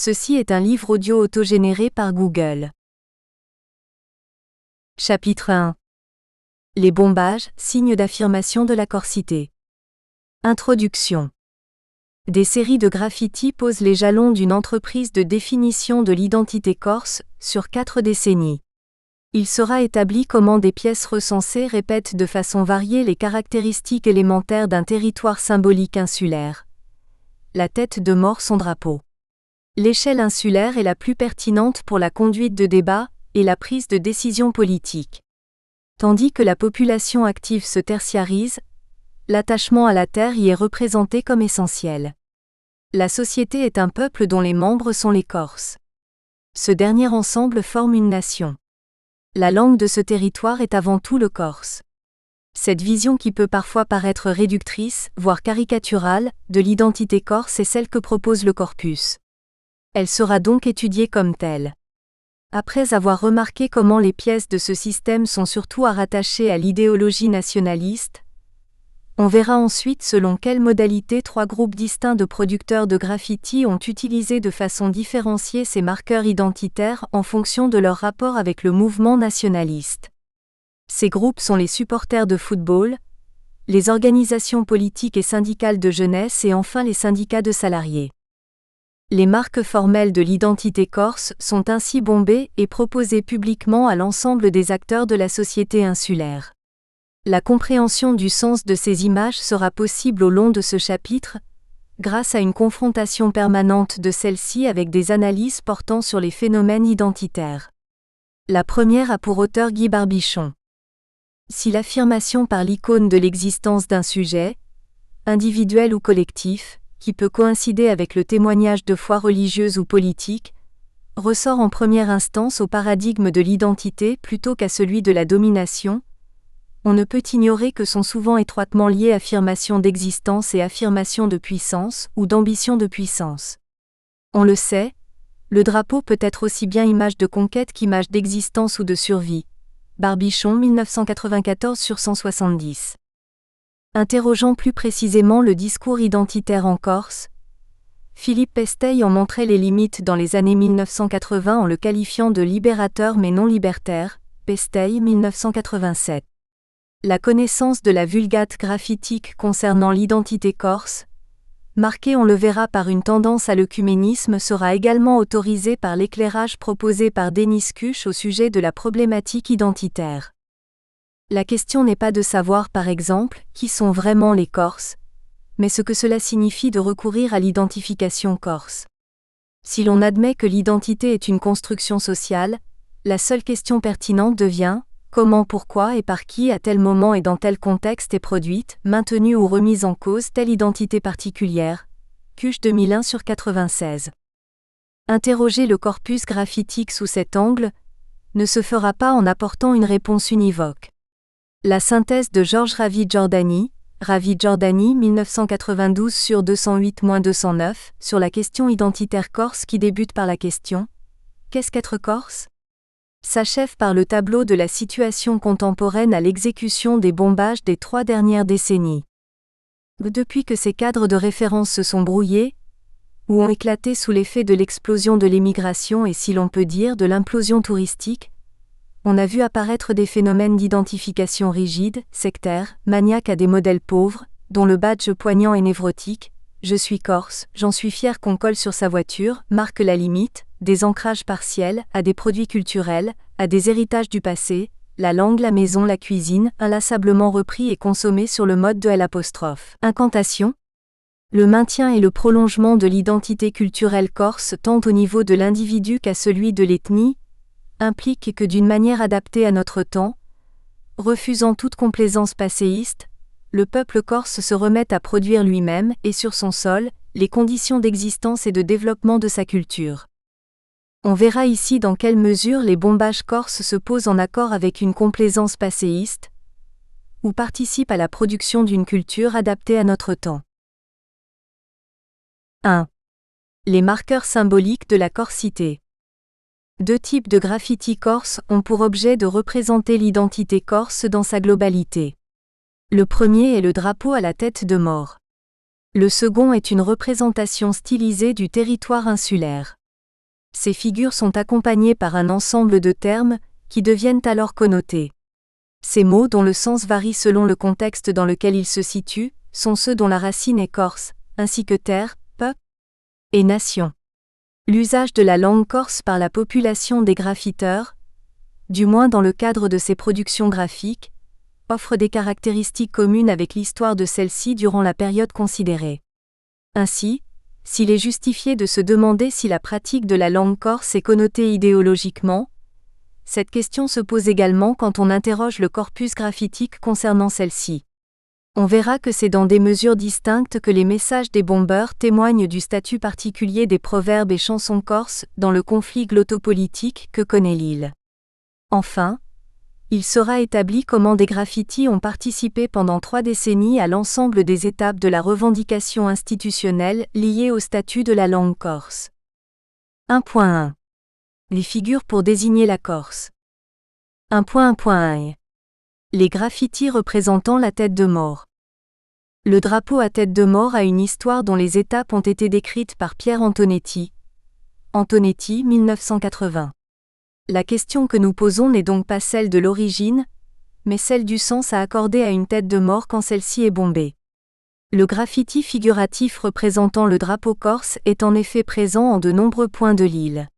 Ceci est un livre audio autogénéré par Google. Chapitre 1. Les bombages, signes d'affirmation de la corsité. Introduction. Des séries de graffitis posent les jalons d'une entreprise de définition de l'identité corse, sur 4 décennies. Il sera établi comment des pièces recensées répètent de façon variée les caractéristiques élémentaires d'un territoire symbolique insulaire. La tête de mort, son drapeau. L'échelle insulaire est la plus pertinente pour la conduite de débats et la prise de décisions politiques. Tandis que la population active se tertiarise, l'attachement à la terre y est représenté comme essentiel. La société est un peuple dont les membres sont les Corses. Ce dernier ensemble forme une nation. La langue de ce territoire est avant tout le corse. Cette vision qui peut parfois paraître réductrice, voire caricaturale, de l'identité corse est celle que propose le corpus. Elle sera donc étudiée comme telle. Après avoir remarqué comment les pièces de ce système sont surtout à rattacher à l'idéologie nationaliste, on verra ensuite selon quelles modalités 3 groupes distincts de producteurs de graffitis ont utilisé de façon différenciée ces marqueurs identitaires en fonction de leur rapport avec le mouvement nationaliste. Ces groupes sont les supporters de football, les organisations politiques et syndicales de jeunesse et enfin les syndicats de salariés. Les marques formelles de l'identité corse sont ainsi bombées et proposées publiquement à l'ensemble des acteurs de la société insulaire. La compréhension du sens de ces images sera possible au long de ce chapitre, grâce à une confrontation permanente de celles-ci avec des analyses portant sur les phénomènes identitaires. La première a pour auteur Guy Barbichon. Si l'affirmation par l'icône de l'existence d'un sujet, individuel ou collectif, qui peut coïncider avec le témoignage de foi religieuse ou politique, ressort en première instance au paradigme de l'identité plutôt qu'à celui de la domination, on ne peut ignorer que sont souvent étroitement liées affirmation d'existence et affirmation de puissance ou d'ambition de puissance. On le sait, le drapeau peut être aussi bien image de conquête qu'image d'existence ou de survie. Barbichon 1994 sur 170. Interrogeant plus précisément le discours identitaire en Corse, Philippe Pesteil en montrait les limites dans les années 1980 en le qualifiant de libérateur mais non libertaire, Pesteil 1987. La connaissance de la vulgate graffitique concernant l'identité corse, marquée on le verra par une tendance à l'œcuménisme, sera également autorisée par l'éclairage proposé par Denis Cuche au sujet de la problématique identitaire. La question n'est pas de savoir par exemple qui sont vraiment les Corses, mais ce que cela signifie de recourir à l'identification corse. Si l'on admet que l'identité est une construction sociale, la seule question pertinente devient comment, pourquoi et par qui à tel moment et dans tel contexte est produite, maintenue ou remise en cause telle identité particulière. Cuche 2001 sur 96. Interroger le corpus graffitique sous cet angle ne se fera pas en apportant une réponse univoque. La synthèse de Georges Ravi-Giordani, 1992 sur 208-209, sur la question identitaire corse qui débute par la question « Qu'est-ce qu'être corse ?», s'achève par le tableau de la situation contemporaine à l'exécution des bombages des 3 dernières décennies. Depuis que ces cadres de référence se sont brouillés, ou ont éclaté sous l'effet de l'explosion de l'émigration et si l'on peut dire de l'implosion touristique, on a vu apparaître des phénomènes d'identification rigides, sectaires, maniaques à des modèles pauvres, dont le badge poignant et névrotique « Je suis corse, j'en suis fier » qu'on colle sur sa voiture, marque la limite, des ancrages partiels, à des produits culturels, à des héritages du passé, la langue, la maison, la cuisine, inlassablement repris et consommé sur le mode de L'. Incantation. Le maintien et le prolongement de l'identité culturelle corse tant au niveau de l'individu qu'à celui de l'ethnie, implique que d'une manière adaptée à notre temps, refusant toute complaisance passéiste, le peuple corse se remette à produire lui-même et sur son sol, les conditions d'existence et de développement de sa culture. On verra ici dans quelle mesure les bombages corses se posent en accord avec une complaisance passéiste, ou participent à la production d'une culture adaptée à notre temps. 1. Les marqueurs symboliques de la corsité. 2 types de graffitis corse ont pour objet de représenter l'identité corse dans sa globalité. Le premier est le drapeau à la tête de mort. Le second est une représentation stylisée du territoire insulaire. Ces figures sont accompagnées par un ensemble de termes, qui deviennent alors connotés. Ces mots, dont le sens varie selon le contexte dans lequel ils se situent, sont ceux dont la racine est corse, ainsi que terre, peuple et nation. L'usage de la langue corse par la population des graffiteurs, du moins dans le cadre de ces productions graphiques, offre des caractéristiques communes avec l'histoire de celle-ci durant la période considérée. Ainsi, s'il est justifié de se demander si la pratique de la langue corse est connotée idéologiquement, cette question se pose également quand on interroge le corpus graphitique concernant celle-ci. On verra que c'est dans des mesures distinctes que les messages des bombeurs témoignent du statut particulier des proverbes et chansons corses dans le conflit glottopolitique que connaît l'île. Enfin, il sera établi comment des graffitis ont participé pendant 3 décennies à l'ensemble des étapes de la revendication institutionnelle liée au statut de la langue corse. 1.1. Les figures pour désigner la Corse. 1.1. Les graffitis représentant la tête de mort. Le drapeau à tête de mort a une histoire dont les étapes ont été décrites par Pierre Antonetti. Antonetti, 1980. La question que nous posons n'est donc pas celle de l'origine, mais celle du sens à accorder à une tête de mort quand celle-ci est bombée. Le graffiti figuratif représentant le drapeau corse est en effet présent en de nombreux points de l'île.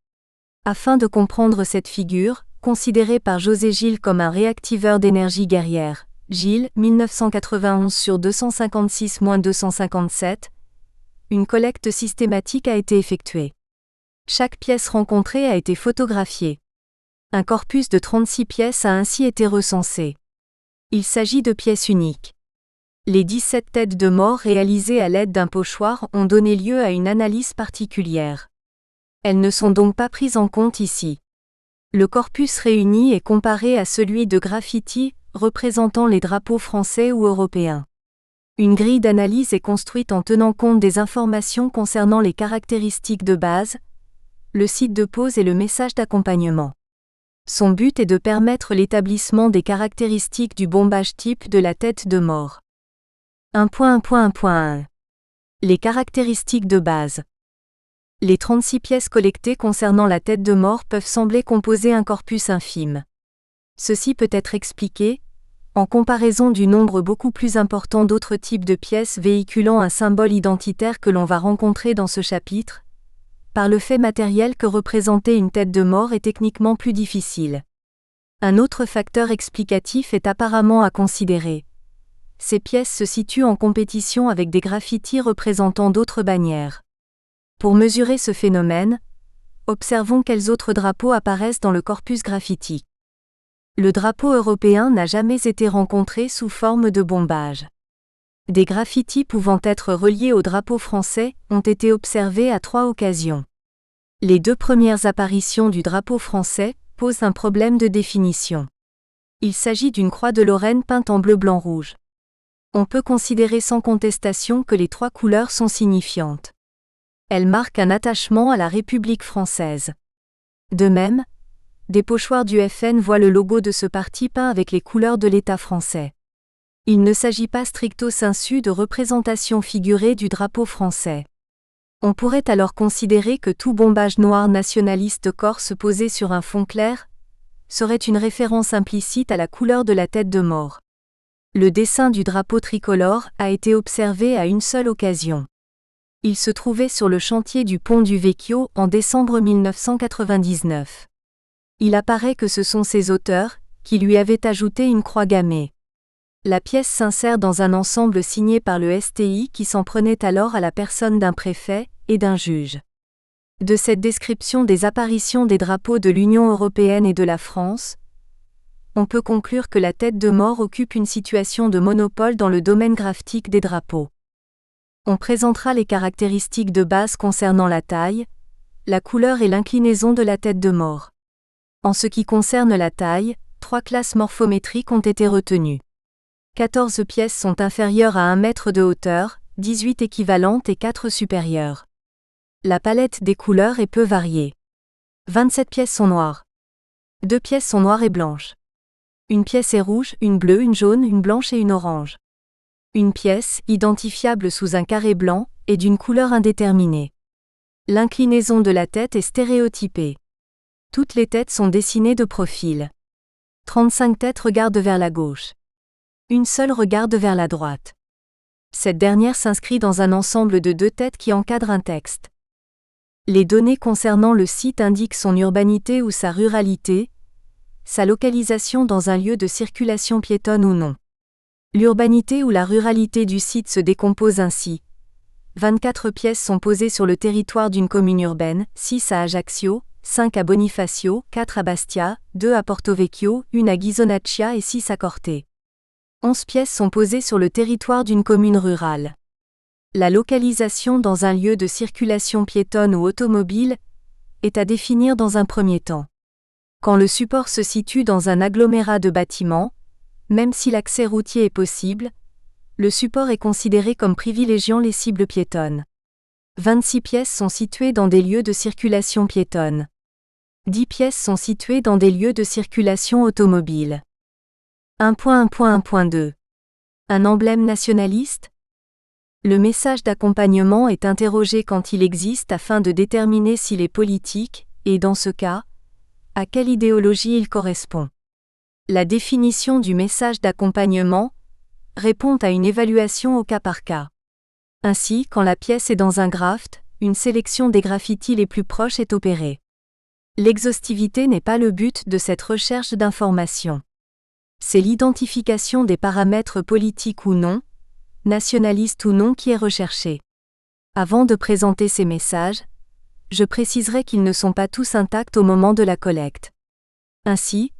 Afin de comprendre cette figure, considérée par José Gil comme un réactiveur d'énergie guerrière, Gil, 1991/256-257, une collecte systématique a été effectuée. Chaque pièce rencontrée a été photographiée. Un corpus de 36 pièces a ainsi été recensé. Il s'agit de pièces uniques. Les 17 têtes de mort réalisées à l'aide d'un pochoir ont donné lieu à une analyse particulière. Elles ne sont donc pas prises en compte ici. Le corpus réuni est comparé à celui de graffiti représentant les drapeaux français ou européens. Une grille d'analyse est construite en tenant compte des informations concernant les caractéristiques de base, le site de pose et le message d'accompagnement. Son but est de permettre l'établissement des caractéristiques du bombage type de la tête de mort. 1.1.1. Les caractéristiques de base. Les 36 pièces collectées concernant la tête de mort peuvent sembler composer un corpus infime. Ceci peut être expliqué, en comparaison du nombre beaucoup plus important d'autres types de pièces véhiculant un symbole identitaire que l'on va rencontrer dans ce chapitre, par le fait matériel que représenter une tête de mort est techniquement plus difficile. Un autre facteur explicatif est apparemment à considérer. Ces pièces se situent en compétition avec des graffitis représentant d'autres bannières. Pour mesurer ce phénomène, observons quels autres drapeaux apparaissent dans le corpus graffitique. Le drapeau européen n'a jamais été rencontré sous forme de bombage. Des graffitis pouvant être reliés au drapeau français ont été observés à 3 occasions. Les 2 premières apparitions du drapeau français posent un problème de définition. Il s'agit d'une croix de Lorraine peinte en bleu-blanc-rouge. On peut considérer sans contestation que les 3 couleurs sont signifiantes. Elles marquent un attachement à la République française. De même, des pochoirs du FN voient le logo de ce parti peint avec les couleurs de l'État français. Il ne s'agit pas stricto sensu de représentation figurée du drapeau français. On pourrait alors considérer que tout bombage noir nationaliste corse posé sur un fond clair serait une référence implicite à la couleur de la tête de mort. Le dessin du drapeau tricolore a été observé à une seule occasion. Il se trouvait sur le chantier du pont du Vecchio en décembre 1999. Il apparaît que ce sont ses auteurs qui lui avaient ajouté une croix gammée. La pièce s'insère dans un ensemble signé par le STI qui s'en prenait alors à la personne d'un préfet et d'un juge. De cette description des apparitions des drapeaux de l'Union européenne et de la France, on peut conclure que la tête de mort occupe une situation de monopole dans le domaine graphique des drapeaux. On présentera les caractéristiques de base concernant la taille, la couleur et l'inclinaison de la tête de mort. En ce qui concerne la taille, 3 classes morphométriques ont été retenues. 14 pièces sont inférieures à 1 mètre de hauteur, 18 équivalentes et 4 supérieures. La palette des couleurs est peu variée. 27 pièces sont noires. 2 pièces sont noires et blanches. Une pièce est rouge, une bleue, une jaune, une blanche et une orange. Une pièce, identifiable sous un carré blanc, est d'une couleur indéterminée. L'inclinaison de la tête est stéréotypée. Toutes les têtes sont dessinées de profil. 35 têtes regardent vers la gauche. Une seule regarde vers la droite. Cette dernière s'inscrit dans un ensemble de 2 têtes qui encadrent un texte. Les données concernant le site indiquent son urbanité ou sa ruralité, sa localisation dans un lieu de circulation piétonne ou non. L'urbanité ou la ruralité du site se décompose ainsi. 24 pièces sont posées sur le territoire d'une commune urbaine, 6 à Ajaccio, 5 à Bonifacio, 4 à Bastia, 2 à Porto-Vecchio, 1 à Ghisonaccia et 6 à Corte. 11 pièces sont posées sur le territoire d'une commune rurale. La localisation dans un lieu de circulation piétonne ou automobile est à définir dans un premier temps. Quand le support se situe dans un agglomérat de bâtiments, même si l'accès routier est possible, le support est considéré comme privilégiant les cibles piétonnes. 26 pièces sont situées dans des lieux de circulation piétonne. 10 pièces sont situées dans des lieux de circulation automobile. 1.1.1.2. Un emblème nationaliste ? Le message d'accompagnement est interrogé quand il existe afin de déterminer s'il est politique, et dans ce cas, à quelle idéologie il correspond. La définition du message d'accompagnement répond à une évaluation au cas par cas. Ainsi, quand la pièce est dans un graft, une sélection des graffitis les plus proches est opérée. L'exhaustivité n'est pas le but de cette recherche d'information. C'est l'identification des paramètres politiques ou non, nationalistes ou non qui est recherchée. Avant de présenter ces messages, je préciserai qu'ils ne sont pas tous intacts au moment de la collecte. Ainsi,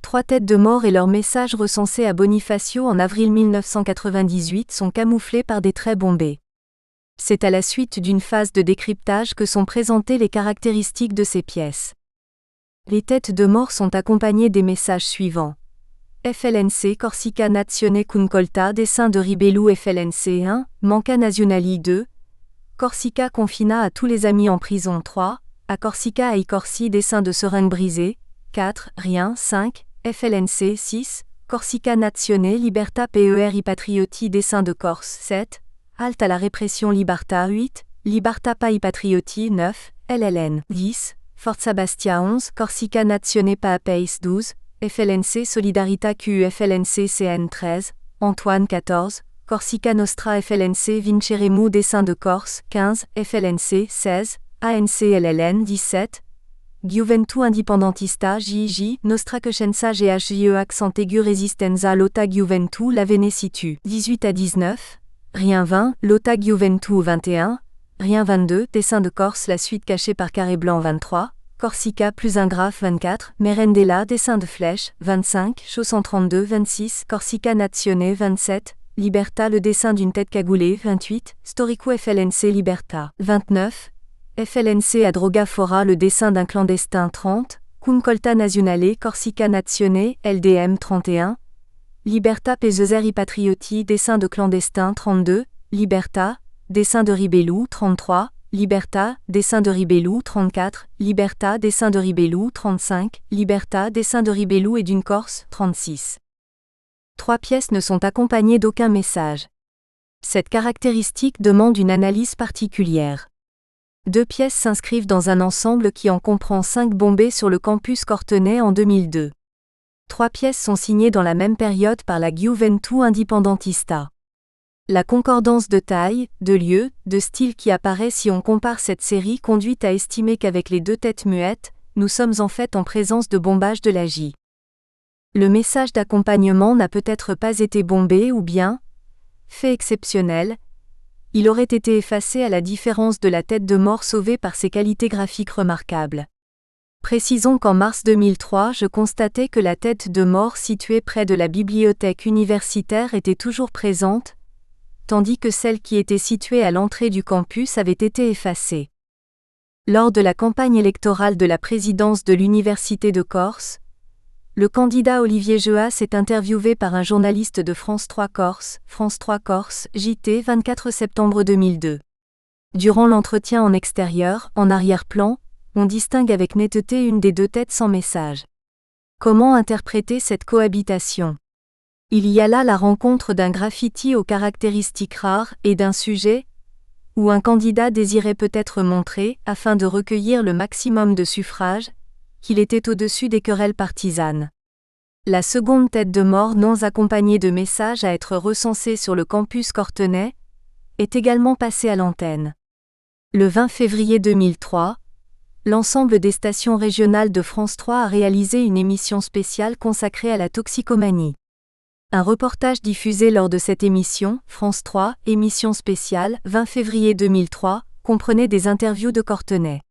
3 têtes de mort et leurs messages recensés à Bonifacio en avril 1998 sont camouflés par des traits bombés. C'est à la suite d'une phase de décryptage que sont présentées les caractéristiques de ces pièces. Les têtes de mort sont accompagnées des messages suivants. FLNC Corsica Nazione con colta dessin de Ribellu FLNC 1, Manca Nazionali 2, Corsica confina à tous les amis en prison 3, à Corsica ai Corsi dessin de seringue brisée, 4, rien 5, FLNC 6, Corsica Nazione Libertà per I Patrioti dessin de Corse 7, Halte à la répression Libertà 8, Libertà per I Patrioti 9, LLN 10, Forza Bastia 11, Corsica Nazione pa Pace 12, FLNC Solidarita QU FLNC CN 13, Antoine 14, Corsica Nostra FLNC Vinceremu dessin de Corse 15, FLNC 16, ANC LLN 17, Giuventu Indipendentista JJ, Nostra Coscienza GHJE accent aigu Resistenza Lotta Giuventu La Venesitu 18 à 19, Rien 20, Lotta Giuventu 21, Rien 22, dessin de Corse la suite cachée par carré blanc 23, Corsica plus un graphe 24, Merendella dessin de flèche 25, Chausson 32 26, Corsica Nazione 27, Libertà le dessin d'une tête cagoulée 28, Storico FLNC Libertà 29, FLNC a Droga Fora le dessin d'un clandestin 30, Cum Colta Nazionale Corsica Nazione LDM 31, Libertà Pesezeri Patrioti dessin de clandestin 32, Libertà, dessin de Ribellu 33, Libertà, dessin de Ribellu 34, Libertà, dessin de Ribellu 35, Libertà, dessin de Ribellu et d'une Corse 36. 3 pièces ne sont accompagnées d'aucun message. Cette caractéristique demande une analyse particulière. 2 pièces s'inscrivent dans un ensemble qui en comprend 5 bombées sur le campus cortenais en 2002. 3 pièces sont signées dans la même période par la Giuventu Indipendentista. La concordance de taille, de lieu, de style qui apparaît si on compare cette série conduit à estimer qu'avec les 2 têtes muettes, nous sommes en fait en présence de bombage de la J. Le message d'accompagnement n'a peut-être pas été bombé ou bien, fait exceptionnel, il aurait été effacé à la différence de la tête de mort sauvée par ses qualités graphiques remarquables. Précisons qu'en mars 2003, je constatais que la tête de mort située près de la bibliothèque universitaire était toujours présente, tandis que celle qui était située à l'entrée du campus avait été effacée. Lors de la campagne électorale de la présidence de l'Université de Corse, le candidat Olivier Jeas est interviewé par un journaliste de France 3 Corse, JT 24 septembre 2002. Durant l'entretien en extérieur, en arrière-plan, on distingue avec netteté une des 2 têtes sans message. Comment interpréter cette cohabitation ? Il y a là la rencontre d'un graffiti aux caractéristiques rares et d'un sujet, où un candidat désirait peut-être montrer, afin de recueillir le maximum de suffrages, qu'il était au-dessus des querelles partisanes. La seconde tête de mort non accompagnée de messages à être recensés sur le campus cortenay est également passée à l'antenne. Le 20 février 2003, l'ensemble des stations régionales de France 3 a réalisé une émission spéciale consacrée à la toxicomanie. Un reportage diffusé lors de cette émission, France 3, émission spéciale, 20 février 2003, comprenait des interviews de Cortenay.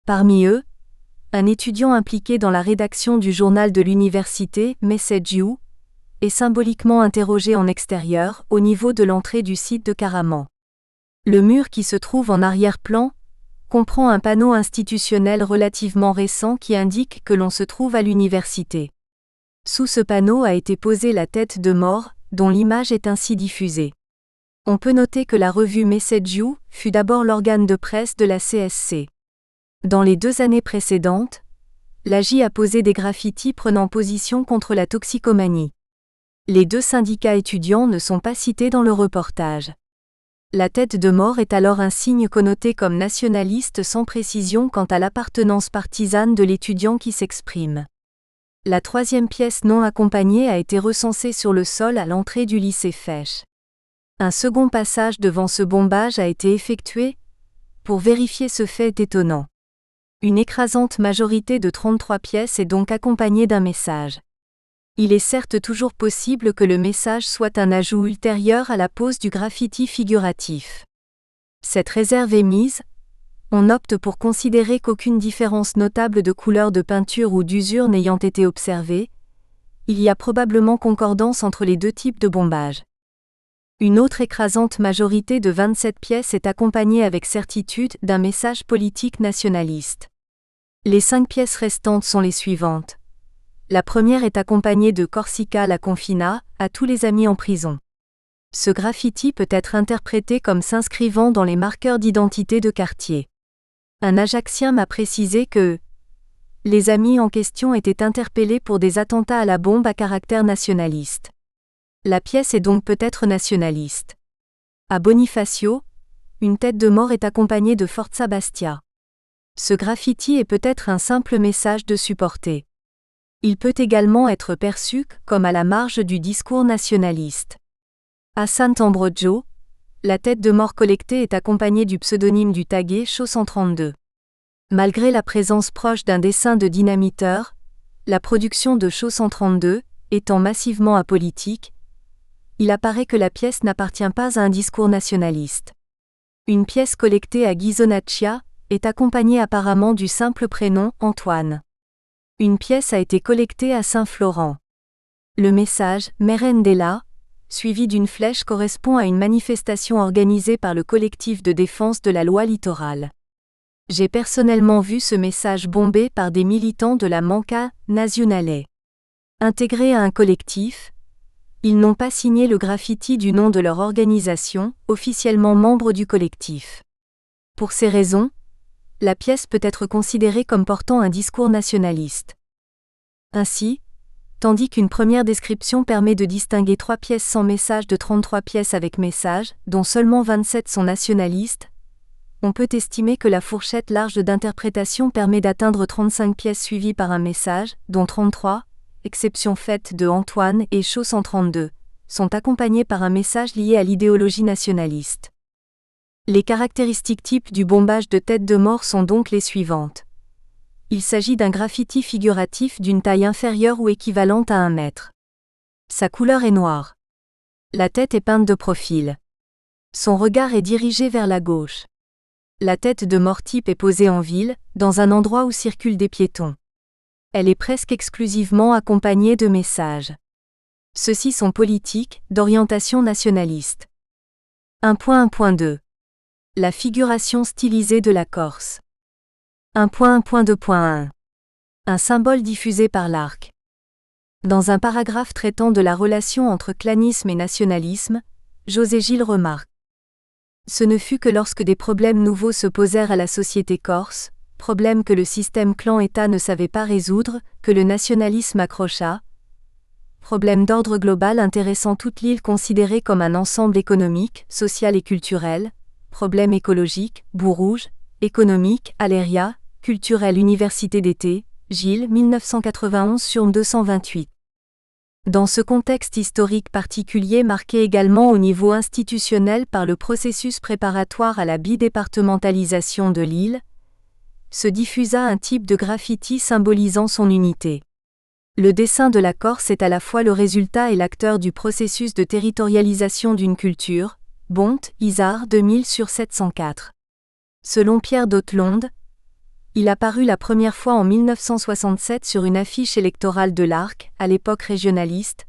Parmi eux, un étudiant impliqué dans la rédaction du journal de l'université, Message You, est symboliquement interrogé en extérieur, au niveau de l'entrée du site de Caraman. Le mur qui se trouve en arrière-plan comprend un panneau institutionnel relativement récent qui indique que l'on se trouve à l'université. Sous ce panneau a été posée la tête de mort, dont l'image est ainsi diffusée. On peut noter que la revue Message You fut d'abord l'organe de presse de la CSC. Dans les 2 années précédentes, l'AJ a posé des graffitis prenant position contre la toxicomanie. Les 2 syndicats étudiants ne sont pas cités dans le reportage. La tête de mort est alors un signe connoté comme nationaliste sans précision quant à l'appartenance partisane de l'étudiant qui s'exprime. La 3e pièce non accompagnée a été recensée sur le sol à l'entrée du lycée Fesch. Un second passage devant ce bombage a été effectué pour vérifier ce fait étonnant. Une écrasante majorité de 33 pièces est donc accompagnée d'un message. Il est certes toujours possible que le message soit un ajout ultérieur à la pose du graffiti figuratif. Cette réserve émise, on opte pour considérer qu'aucune différence notable de couleur de peinture ou d'usure n'ayant été observée, il y a probablement concordance entre les 2 types de bombage. Une autre écrasante majorité de 27 pièces est accompagnée avec certitude d'un message politique nationaliste. Les 5 pièces restantes sont les suivantes. La première est accompagnée de Corsica la confina, à tous les amis en prison. Ce graffiti peut être interprété comme s'inscrivant dans les marqueurs d'identité de quartier. Un Ajaxien m'a précisé que les amis en question étaient interpellés pour des attentats à la bombe à caractère nationaliste. La pièce est donc peut-être nationaliste. À Bonifacio, une tête de mort est accompagnée de Forza Bastia. Ce graffiti est peut-être un simple message de supporter. Il peut également être perçu comme à la marge du discours nationaliste. À Sant'Ambrogio, la tête de mort collectée est accompagnée du pseudonyme du tagué Chaud 132. Malgré la présence proche d'un dessin de dynamiteur, la production de Chaud 132 étant massivement apolitique, il apparaît que la pièce n'appartient pas à un discours nationaliste. Une pièce collectée à Ghisonaccia est accompagnée apparemment du simple prénom Antoine. Une pièce a été collectée à Saint-Florent. Le message « Merendella » suivi d'une flèche correspond à une manifestation organisée par le collectif de défense de la loi littorale. J'ai personnellement vu ce message bombé par des militants de la Manca Nazionale. Intégrés à un collectif, ils n'ont pas signé le graffiti du nom de leur organisation, officiellement membre du collectif. Pour ces raisons, la pièce peut être considérée comme portant un discours nationaliste. Ainsi, tandis qu'une première description permet de distinguer 3 pièces sans message de 33 pièces avec message, dont seulement 27 sont nationalistes, on peut estimer que la fourchette large d'interprétation permet d'atteindre 35 pièces suivies par un message, dont 33, exception faite de Antoine et Chaud 132, sont accompagnées par un message lié à l'idéologie nationaliste. Les caractéristiques types du bombage de tête de mort sont donc les suivantes. Il s'agit d'un graffiti figuratif d'une taille inférieure ou équivalente à 1 mètre. Sa couleur est noire. La tête est peinte de profil. Son regard est dirigé vers la gauche. La tête de mort type est posée en ville, dans un endroit où circulent des piétons. Elle est presque exclusivement accompagnée de messages. Ceux-ci sont politiques, d'orientation nationaliste. 1.1.2. La figuration stylisée de la Corse. 1.1.2.1. Un symbole diffusé par l'ARC. Dans un paragraphe traitant de la relation entre clanisme et nationalisme, José Gilles remarque. Ce ne fut que lorsque des problèmes nouveaux se posèrent à la société corse, problèmes que le système clan-État ne savait pas résoudre, que le nationalisme accrocha. Problème d'ordre global intéressant toute l'île considérée comme un ensemble économique, social et culturel. problèmes écologiques, boue rouge, économique, Aléria, culturel université d'été, Gilles 1991 sur 228. Dans ce contexte historique particulier marqué également au niveau institutionnel par le processus préparatoire à la bidépartementalisation de l'île, se diffusa un type de graffiti symbolisant son unité. Le dessin de la Corse est à la fois le résultat et l'acteur du processus de territorialisation d'une culture, Bonte, Isard 2000 sur 704. Selon Pierre d'Hautlandes, il apparut la première fois en 1967 sur une affiche électorale de l'Arc, à l'époque régionaliste.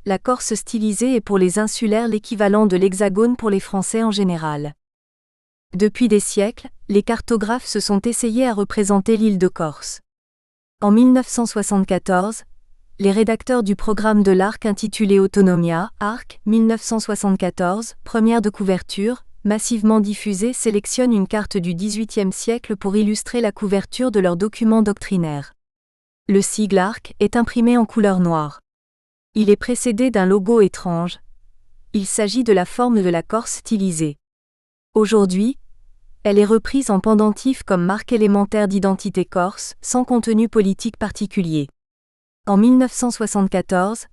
La Corse stylisée est pour les insulaires l'équivalent de l'Hexagone pour les Français en général. Depuis des siècles, les cartographes se sont essayés à représenter l'île de Corse. En 1974, les rédacteurs du programme de l'Arc intitulé Autonomia, Arc, 1974, première de couverture, massivement diffusée, sélectionnent une carte du XVIIIe siècle pour illustrer la couverture de leurs documents doctrinaires. Le sigle Arc est imprimé en couleur noire. Il est précédé d'un logo étrange. Il s'agit de la forme de la Corse stylisée. Aujourd'hui, elle est reprise en pendentif comme marque élémentaire d'identité corse, sans contenu politique particulier. En 1974,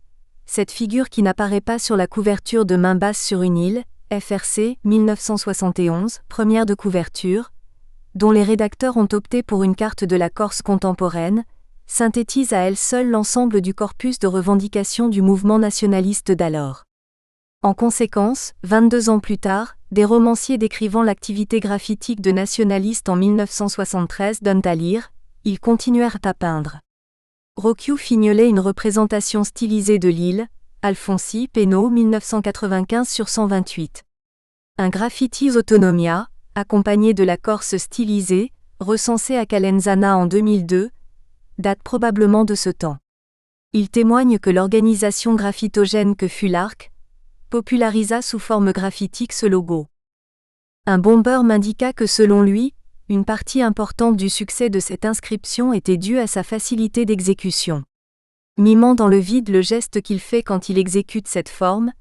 cette figure qui n'apparaît pas sur la couverture de Main basse sur une île, FRC, 1971, première de couverture, dont les rédacteurs ont opté pour une carte de la Corse contemporaine, synthétise à elle seule l'ensemble du corpus de revendications du mouvement nationaliste d'alors. En conséquence, 22 ans plus tard, des romanciers décrivant l'activité graffitique de nationalistes en 1973 donnent à lire, ils continuèrent à peindre. Rocchio fignolait une représentation stylisée de l'île, Alfonsi, Pénaud 1995 sur 128. Un graffiti Autonomia, accompagné de la Corse stylisée, recensé à Calenzana en 2002, date probablement de ce temps. Il témoigne que l'organisation graffitogène que fut l'Arc popularisa sous forme graffitique ce logo. Un bomber m'indiqua que selon lui, une partie importante du succès de cette inscription était due à sa facilité d'exécution. Mimant dans le vide le geste qu'il fait quand il exécute cette forme,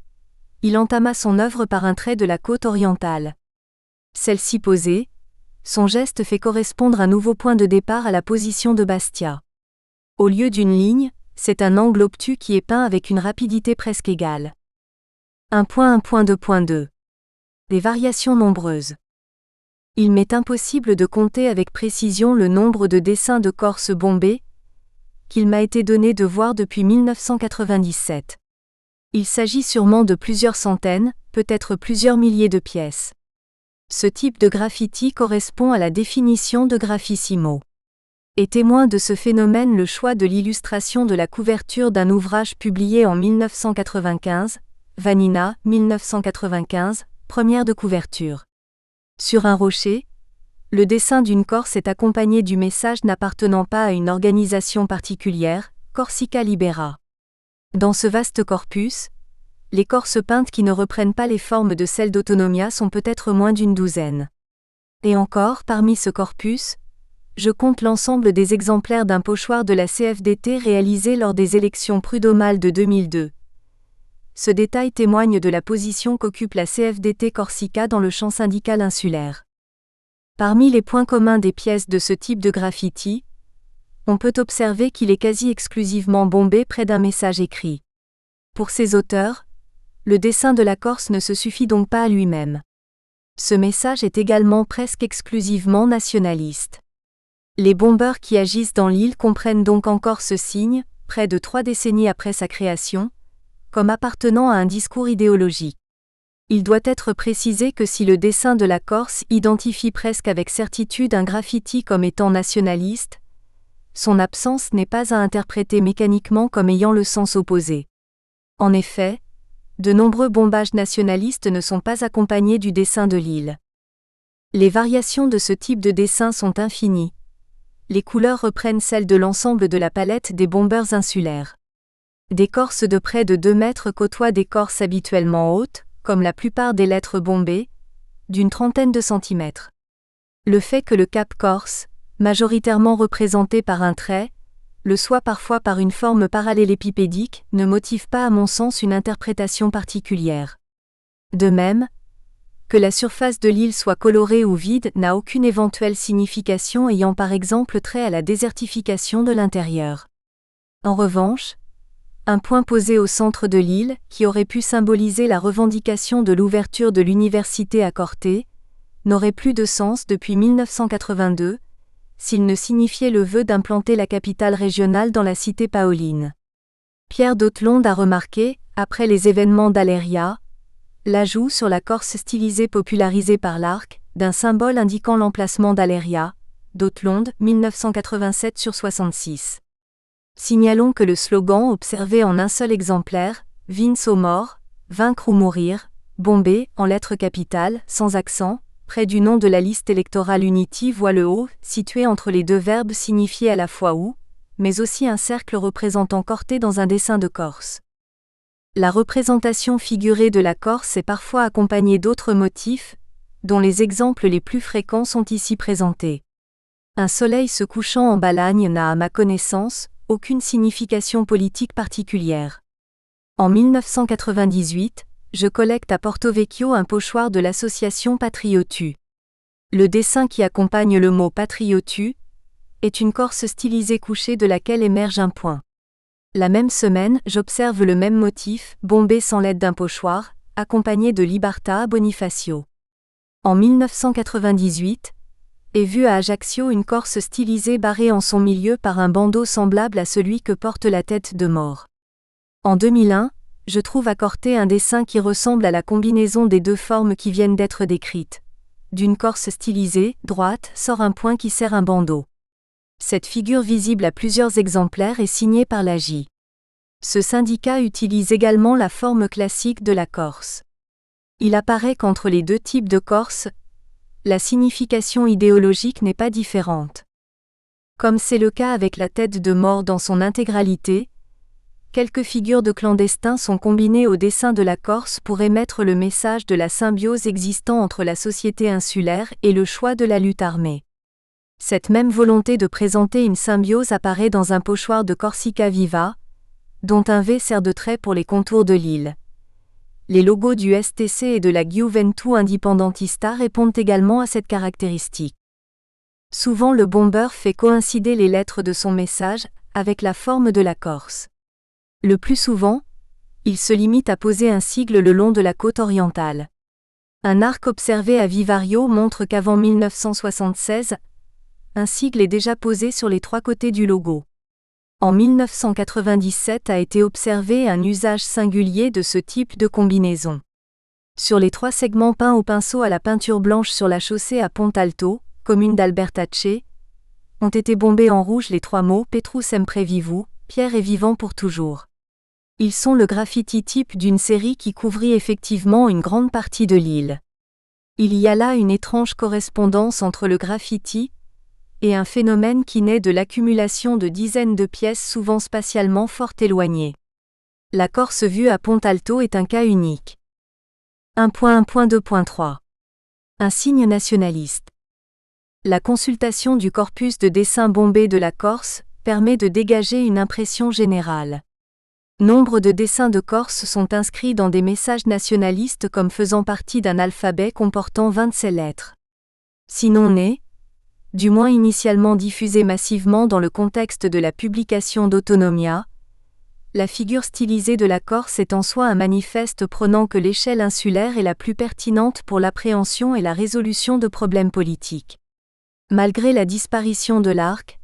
il entama son œuvre par un trait de la côte orientale. Celle-ci posée, son geste fait correspondre un nouveau point de départ à la position de Bastia. Au lieu d'une ligne, c'est un angle obtus qui est peint avec une rapidité presque égale. 1.1.2.2. Des variations nombreuses. Il m'est impossible de compter avec précision le nombre de dessins de Corse bombés qu'il m'a été donné de voir depuis 1997. Il s'agit sûrement de plusieurs centaines, peut-être plusieurs milliers de pièces. Ce type de graffiti correspond à la définition de graffissimo. Est témoin de ce phénomène le choix de l'illustration de la couverture d'un ouvrage publié en 1995, Vanina, 1995, première de couverture. Sur un rocher, le dessin d'une Corse est accompagné du message n'appartenant pas à une organisation particulière, Corsica Libera. Dans ce vaste corpus, les Corses peintes qui ne reprennent pas les formes de celles d'Autonomia sont peut-être moins d'une douzaine. Et encore, parmi ce corpus, je compte l'ensemble des exemplaires d'un pochoir de la CFDT réalisé lors des élections prud'homales de 2002. Ce détail témoigne de la position qu'occupe la CFDT Corsica dans le champ syndical insulaire. Parmi les points communs des pièces de ce type de graffiti, on peut observer qu'il est quasi exclusivement bombé près d'un message écrit. Pour ses auteurs, le dessin de la Corse ne se suffit donc pas à lui-même. Ce message est également presque exclusivement nationaliste. Les bombeurs qui agissent dans l'île comprennent donc encore ce signe, près de 3 décennies après sa création, comme appartenant à un discours idéologique. Il doit être précisé que si le dessin de la Corse identifie presque avec certitude un graffiti comme étant nationaliste, son absence n'est pas à interpréter mécaniquement comme ayant le sens opposé. En effet, de nombreux bombages nationalistes ne sont pas accompagnés du dessin de l'île. Les variations de ce type de dessin sont infinies. Les couleurs reprennent celles de l'ensemble de la palette des bombers insulaires. Des Corses de près de 2 mètres côtoient des Corses habituellement hautes, comme la plupart des lettres bombées, d'une trentaine de centimètres. Le fait que le cap corse, majoritairement représenté par un trait, le soit parfois par une forme parallélépipédique, ne motive pas à mon sens une interprétation particulière. De même, Que la surface de l'île soit colorée ou vide n'a aucune éventuelle signification ayant par exemple trait à la désertification de l'intérieur. En revanche, un point posé au centre de l'île, qui aurait pu symboliser la revendication de l'ouverture de l'université à Corté, n'aurait plus de sens depuis 1982, s'il ne signifiait le vœu d'implanter la capitale régionale dans la cité paoline. Pierre d'Hauttelonde a remarqué, après les événements d'Aléria, l'ajout sur la Corse stylisée popularisée par l'arc, d'un symbole indiquant l'emplacement d'Aléria, d'Hauttelonde, 1987/66. Signalons que le slogan observé en un seul exemplaire, Vince au mort, vaincre ou mourir, bombé, en lettres capitales, sans accent, près du nom de la liste électorale Unity voit le O, situé entre les deux verbes signifiés à la fois ou, mais aussi un cercle représentant Corté dans un dessin de Corse. La représentation figurée de la Corse est parfois accompagnée d'autres motifs, dont les exemples les plus fréquents sont ici présentés. Un soleil se couchant en Balagne n'a à ma connaissance, aucune signification politique particulière. En 1998, je collecte à Porto Vecchio un pochoir de l'association Patriotu. Le dessin qui accompagne le mot Patriotu est une Corse stylisée couchée de laquelle émerge un point. La même semaine, j'observe le même motif, bombé sans l'aide d'un pochoir, accompagné de Libertà Bonifacio. En 1998, est vue à Ajaccio une Corse stylisée barrée en son milieu par un bandeau semblable à celui que porte la tête de mort. En 2001, je trouve à Corté un dessin qui ressemble à la combinaison des deux formes qui viennent d'être décrites. D'une Corse stylisée, droite, sort un point qui sert un bandeau. Cette figure visible à plusieurs exemplaires est signée par la J. Ce syndicat utilise également la forme classique de la Corse. Il apparaît qu'entre les deux types de Corse, la signification idéologique n'est pas différente. Comme c'est le cas avec la tête de mort dans son intégralité, quelques figures de clandestins sont combinées au dessin de la Corse pour émettre le message de la symbiose existant entre la société insulaire et le choix de la lutte armée. Cette même volonté de présenter une symbiose apparaît dans un pochoir de Corsica Viva, dont un V sert de trait pour les contours de l'île. Les logos du STC et de la Gioventù Indipendentista répondent également à cette caractéristique. Souvent le bomber fait coïncider les lettres de son message avec la forme de la Corse. Le plus souvent, il se limite à poser un sigle le long de la côte orientale. Un arc observé à Vivario montre qu'avant 1976, un sigle est déjà posé sur les trois côtés du logo. En 1997 a été observé un usage singulier de ce type de combinaison. Sur les trois segments peints au pinceau à la peinture blanche sur la chaussée à Pontalto, commune d'Albertacce, ont été bombés en rouge les trois mots Petrus sempre vivu, Pierre est vivant pour toujours. Ils sont le graffiti type d'une série qui couvrit effectivement une grande partie de l'île. Il y a là une étrange correspondance entre le graffiti et un phénomène qui naît de l'accumulation de dizaines de pièces souvent spatialement fort éloignées. La Corse vue à Pontalto est un cas unique. 1.1.2.3 Un signe nationaliste. La consultation du corpus de dessins bombés de la Corse permet de dégager une impression générale. Nombre de dessins de Corse sont inscrits dans des messages nationalistes comme faisant partie d'un alphabet comportant 27 lettres. Sinon né, du moins initialement diffusé massivement dans le contexte de la publication d'Autonomia, la figure stylisée de la Corse est en soi un manifeste prônant que l'échelle insulaire est la plus pertinente pour l'appréhension et la résolution de problèmes politiques. Malgré la disparition de l'arc,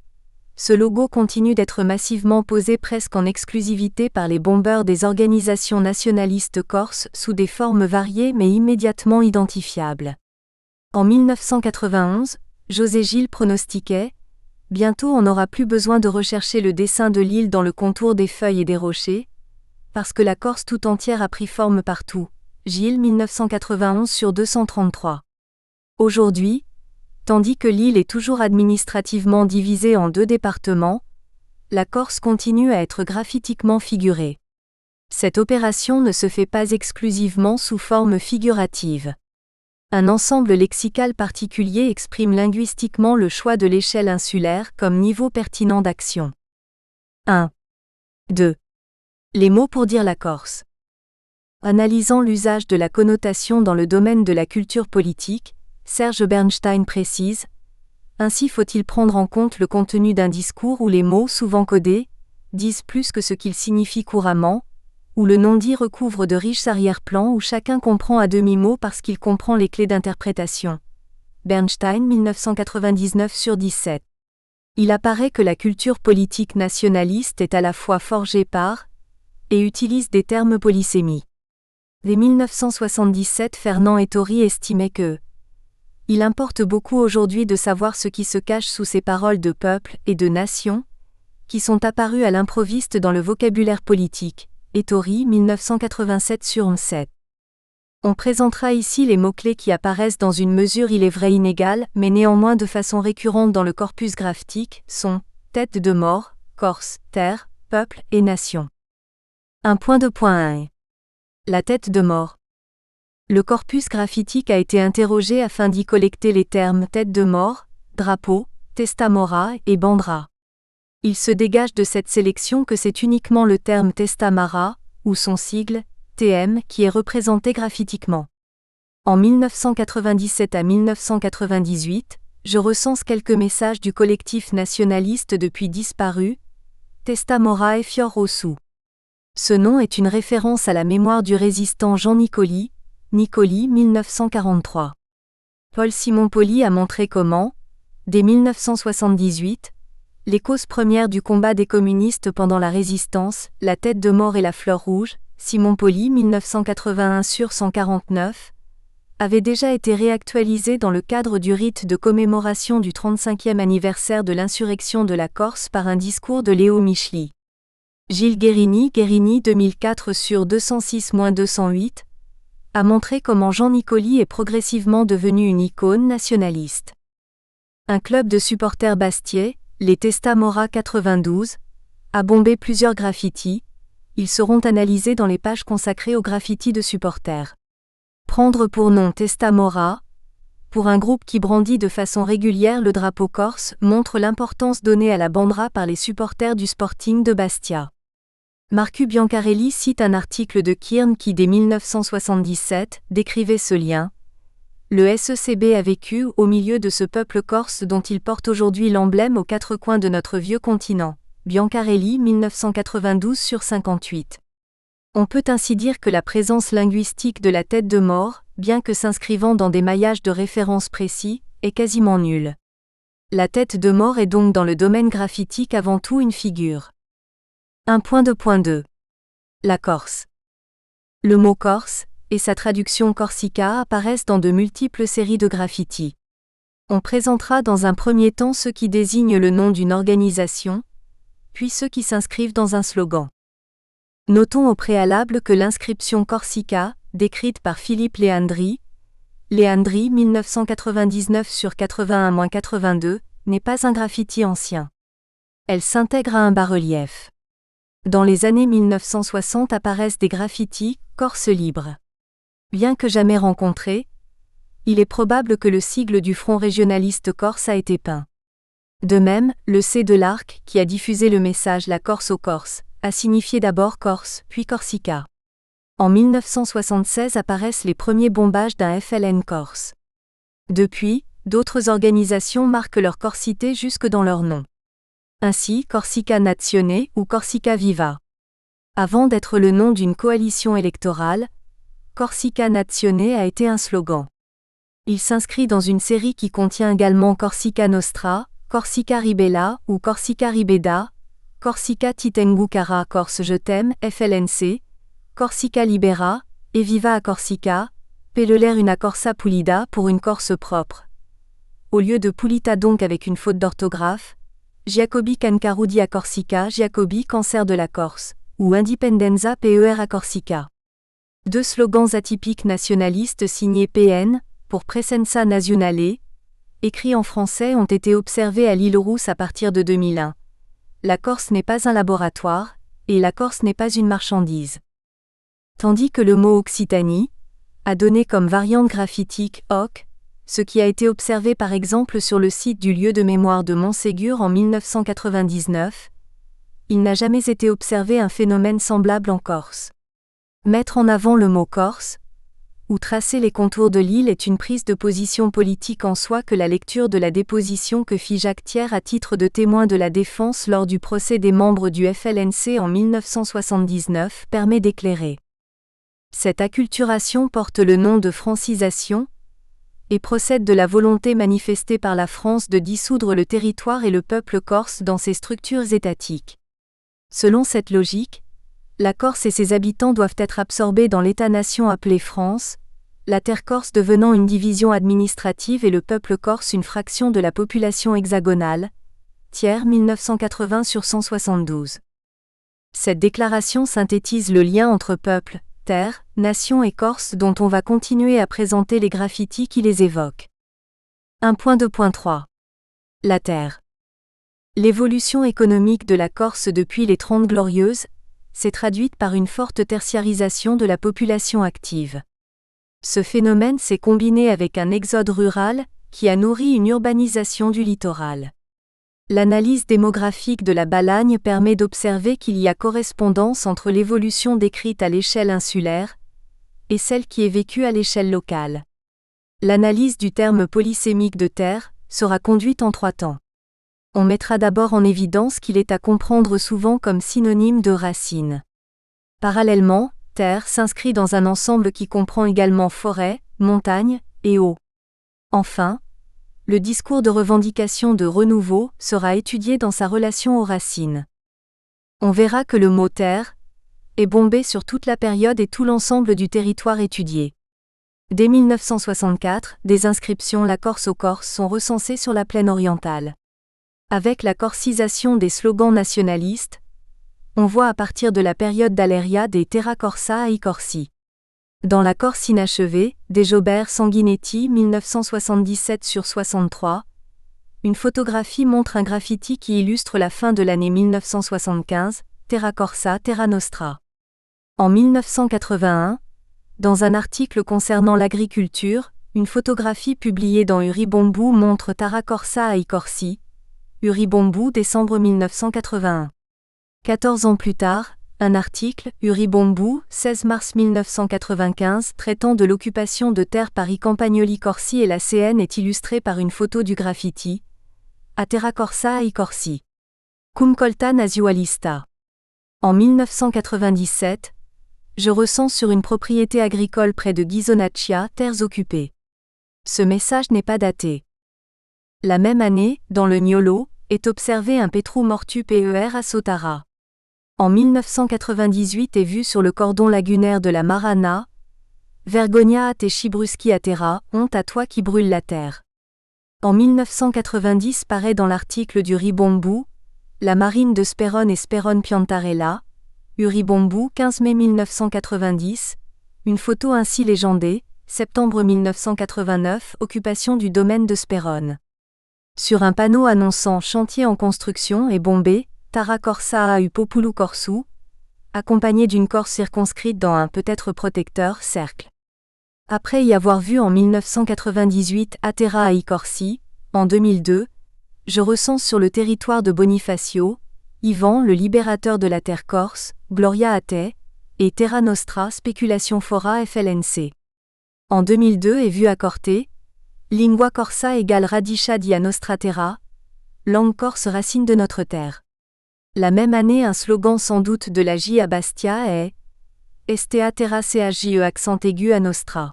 ce logo continue d'être massivement posé presque en exclusivité par les bombers des organisations nationalistes corses sous des formes variées mais immédiatement identifiables. En 1991, José Gil pronostiquait « Bientôt on n'aura plus besoin de rechercher le dessin de l'île dans le contour des feuilles et des rochers, parce que la Corse tout entière a pris forme partout. » Gilles 1991/233. Aujourd'hui, tandis que l'île est toujours administrativement divisée en deux départements, la Corse continue à être graphitiquement figurée. Cette opération ne se fait pas exclusivement sous forme figurative. Un ensemble lexical particulier exprime linguistiquement le choix de l'échelle insulaire comme niveau pertinent d'action. 1. 2. Les mots pour dire la Corse. Analysant l'usage de la connotation dans le domaine de la culture politique, Serge Bernstein précise: ainsi faut-il prendre en compte le contenu d'un discours où les mots, souvent codés, disent plus que ce qu'ils signifient couramment, où le non-dit recouvre de riches arrière-plans où chacun comprend à demi-mot parce qu'il comprend les clés d'interprétation. Bernstein 1999/17. Il apparaît que la culture politique nationaliste est à la fois forgée par et utilise des termes polysémiques. Dès 1977, Fernand Ettori estimait que il importe beaucoup aujourd'hui de savoir ce qui se cache sous ces paroles de peuple et de nation, qui sont apparues à l'improviste dans le vocabulaire politique. Ettori 1987/7. On présentera ici les mots-clés qui apparaissent dans une mesure il est vrai inégale, mais néanmoins de façon récurrente dans le corpus graphique, sont tête de mort, Corse, terre, peuple et nation. 1.2.1. La tête de mort. Le corpus graphique a été interrogé afin d'y collecter les termes tête de mort, drapeau, testamora et bandera. Il se dégage de cette sélection que c'est uniquement le terme testamara, ou son sigle, TM, qui est représenté graphiquement. En 1997 à 1998, je recense quelques messages du collectif nationaliste depuis disparu, Testamora et Fior Rossou. Ce nom est une référence à la mémoire du résistant Jean Nicoli, 1943. Paul-Simon Pauly a montré comment, dès 1978, les causes premières du combat des communistes pendant la résistance, la tête de mort et la fleur rouge, Simon Pauly 1981/149, avaient déjà été réactualisées dans le cadre du rite de commémoration du 35e anniversaire de l'insurrection de la Corse par un discours de Léo Micheli. Gilles Guérini 2004/206-208, a montré comment Jean Nicoli est progressivement devenu une icône nationaliste. Un club de supporters bastiais, les Testamora 92, a bombé plusieurs graffitis. Ils seront analysés dans les pages consacrées aux graffitis de supporters. Prendre pour nom Testamora, pour un groupe qui brandit de façon régulière le drapeau corse, montre l'importance donnée à la bandera par les supporters du Sporting de Bastia. Marcu Biancarelli cite un article de Kirn qui, dès 1977, décrivait ce lien. Le SECB a vécu au milieu de ce peuple corse dont il porte aujourd'hui l'emblème aux quatre coins de notre vieux continent. Biancarelli 1992/58. On peut ainsi dire que la présence linguistique de la tête de mort, bien que s'inscrivant dans des maillages de référence précis, est quasiment nulle. La tête de mort est donc dans le domaine graphitique avant tout une figure. 1.2.2. La Corse. Le mot Corse, et sa traduction Corsica apparaissent dans de multiples séries de graffitis. On présentera dans un premier temps ceux qui désignent le nom d'une organisation, puis ceux qui s'inscrivent dans un slogan. Notons au préalable que l'inscription Corsica, décrite par Philippe Léandri 1999/81-82, n'est pas un graffiti ancien. Elle s'intègre à un bas-relief. Dans les années 1960 apparaissent des graffitis « Corse libre ». Bien que jamais rencontrés, il est probable que le sigle du Front régionaliste corse a été peint. De même, le C de l'Arc, qui a diffusé le message « La Corse aux Corses », a signifié d'abord Corse, puis Corsica. En 1976 apparaissent les premiers bombages d'un FLN corse. Depuis, d'autres organisations marquent leur corsité jusque dans leur nom. Ainsi Corsica Nazione ou Corsica Viva. Avant d'être le nom d'une coalition électorale, Corsica Nazione a été un slogan. Il s'inscrit dans une série qui contient également Corsica Nostra, Corsica Ribella ou Corsica Ribeda, Corsica Titengu Cara Corse Je t'aime, FLNC, Corsica Libera, et Viva a Corsica, Pelleler una Corsa Pulida pour une Corse propre. Au lieu de Pulita donc avec une faute d'orthographe, Giacobi Cancarudi a Corsica, Giacobi Cancer de la Corse, ou Indipendenza PER a Corsica. Deux slogans atypiques nationalistes signés PN, pour Presenza Nazionale, écrits en français ont été observés à l'île Rousse à partir de 2001. La Corse n'est pas un laboratoire, et la Corse n'est pas une marchandise. Tandis que le mot Occitanie a donné comme variante graphitique OC, ce qui a été observé par exemple sur le site du lieu de mémoire de Montségur en 1999, il n'a jamais été observé un phénomène semblable en Corse. Mettre en avant le mot Corse, ou tracer les contours de l'île est une prise de position politique en soi que la lecture de la déposition que fit Jacques Thiers à titre de témoin de la défense lors du procès des membres du FLNC en 1979 permet d'éclairer. Cette acculturation porte le nom de francisation et procède de la volonté manifestée par la France de dissoudre le territoire et le peuple corse dans ses structures étatiques. Selon cette logique, la Corse et ses habitants doivent être absorbés dans l'État-nation appelé France, la terre corse devenant une division administrative et le peuple corse une fraction de la population hexagonale. Thiers 1980 sur 172. Cette déclaration synthétise le lien entre peuple, terre, nation et Corse dont on va continuer à présenter les graffitis qui les évoquent. 1.2.3. La terre. L'évolution économique de la Corse depuis les Trente Glorieuses s'est traduite par une forte tertiarisation de la population active. Ce phénomène s'est combiné avec un exode rural qui a nourri une urbanisation du littoral. L'analyse démographique de la Balagne permet d'observer qu'il y a correspondance entre l'évolution décrite à l'échelle insulaire et celle qui est vécue à l'échelle locale. L'analyse du terme polysémique de terre sera conduite en 3 temps. On mettra d'abord en évidence qu'il est à comprendre souvent comme synonyme de racine. Parallèlement, terre s'inscrit dans un ensemble qui comprend également forêt, montagne et eau. Enfin, le discours de revendication de renouveau sera étudié dans sa relation aux racines. On verra que le mot terre est bombé sur toute la période et tout l'ensemble du territoire étudié. Dès 1964, des inscriptions La Corse aux Corses sont recensées sur la plaine orientale. Avec la corcisation des slogans nationalistes, on voit à partir de la période d'Aléria des Terra Corsa ai Corsi. Dans La Corse inachevée, des Jobert Sanguinetti 1977 sur 63, une photographie montre un graffiti qui illustre la fin de l'année 1975, Terra Corsa Terra Nostra. En 1981, dans un article concernant l'agriculture, une photographie publiée dans Uribombu montre Terra Corsa ai Corsi, Uribombu décembre 1981. 14 ans plus tard, un article, Uribombu, 16 mars 1995, traitant de l'occupation de terres par i Campagnoli Corsi et la CN est illustré par une photo du graffiti A Terra Corsa ai Corsi. Cum colta nasualista. En 1997, je recense sur une propriété agricole près de Ghisonaccia, terres occupées. Ce message n'est pas daté. La même année, dans le Niolo, est observé un Petru mortu PER à Sotara. En 1998 est vu sur le cordon lagunaire de la Marana, Vergonia a te Chibruski a terra, honte à toi qui brûle la terre. En 1990 paraît dans l'article du Uribombu, la marine de Sperone et Sperone Piantarella, Uribombu 15 mai 1990, une photo ainsi légendée, septembre 1989, occupation du domaine de Sperone. Sur un panneau annonçant chantier en construction et bombé, Terra Corsa au Populu Corsu, accompagné d'une corse circonscrite dans un peut-être protecteur cercle. Après y avoir vu en 1998 A Terra ai Corsi, en 2002, je recense sur le territoire de Bonifacio, Ivan le libérateur de la terre corse, Gloria a te, et Terra Nostra Spéculation Fora FLNC. En 2002 est vu à Corte, Lingua Corsa égale Radicia di a Nostra Terra, langue corse racine de notre terre. La même année un slogan sans doute de la J à Bastia est Estea terra CHJE accent aigu à Nostra.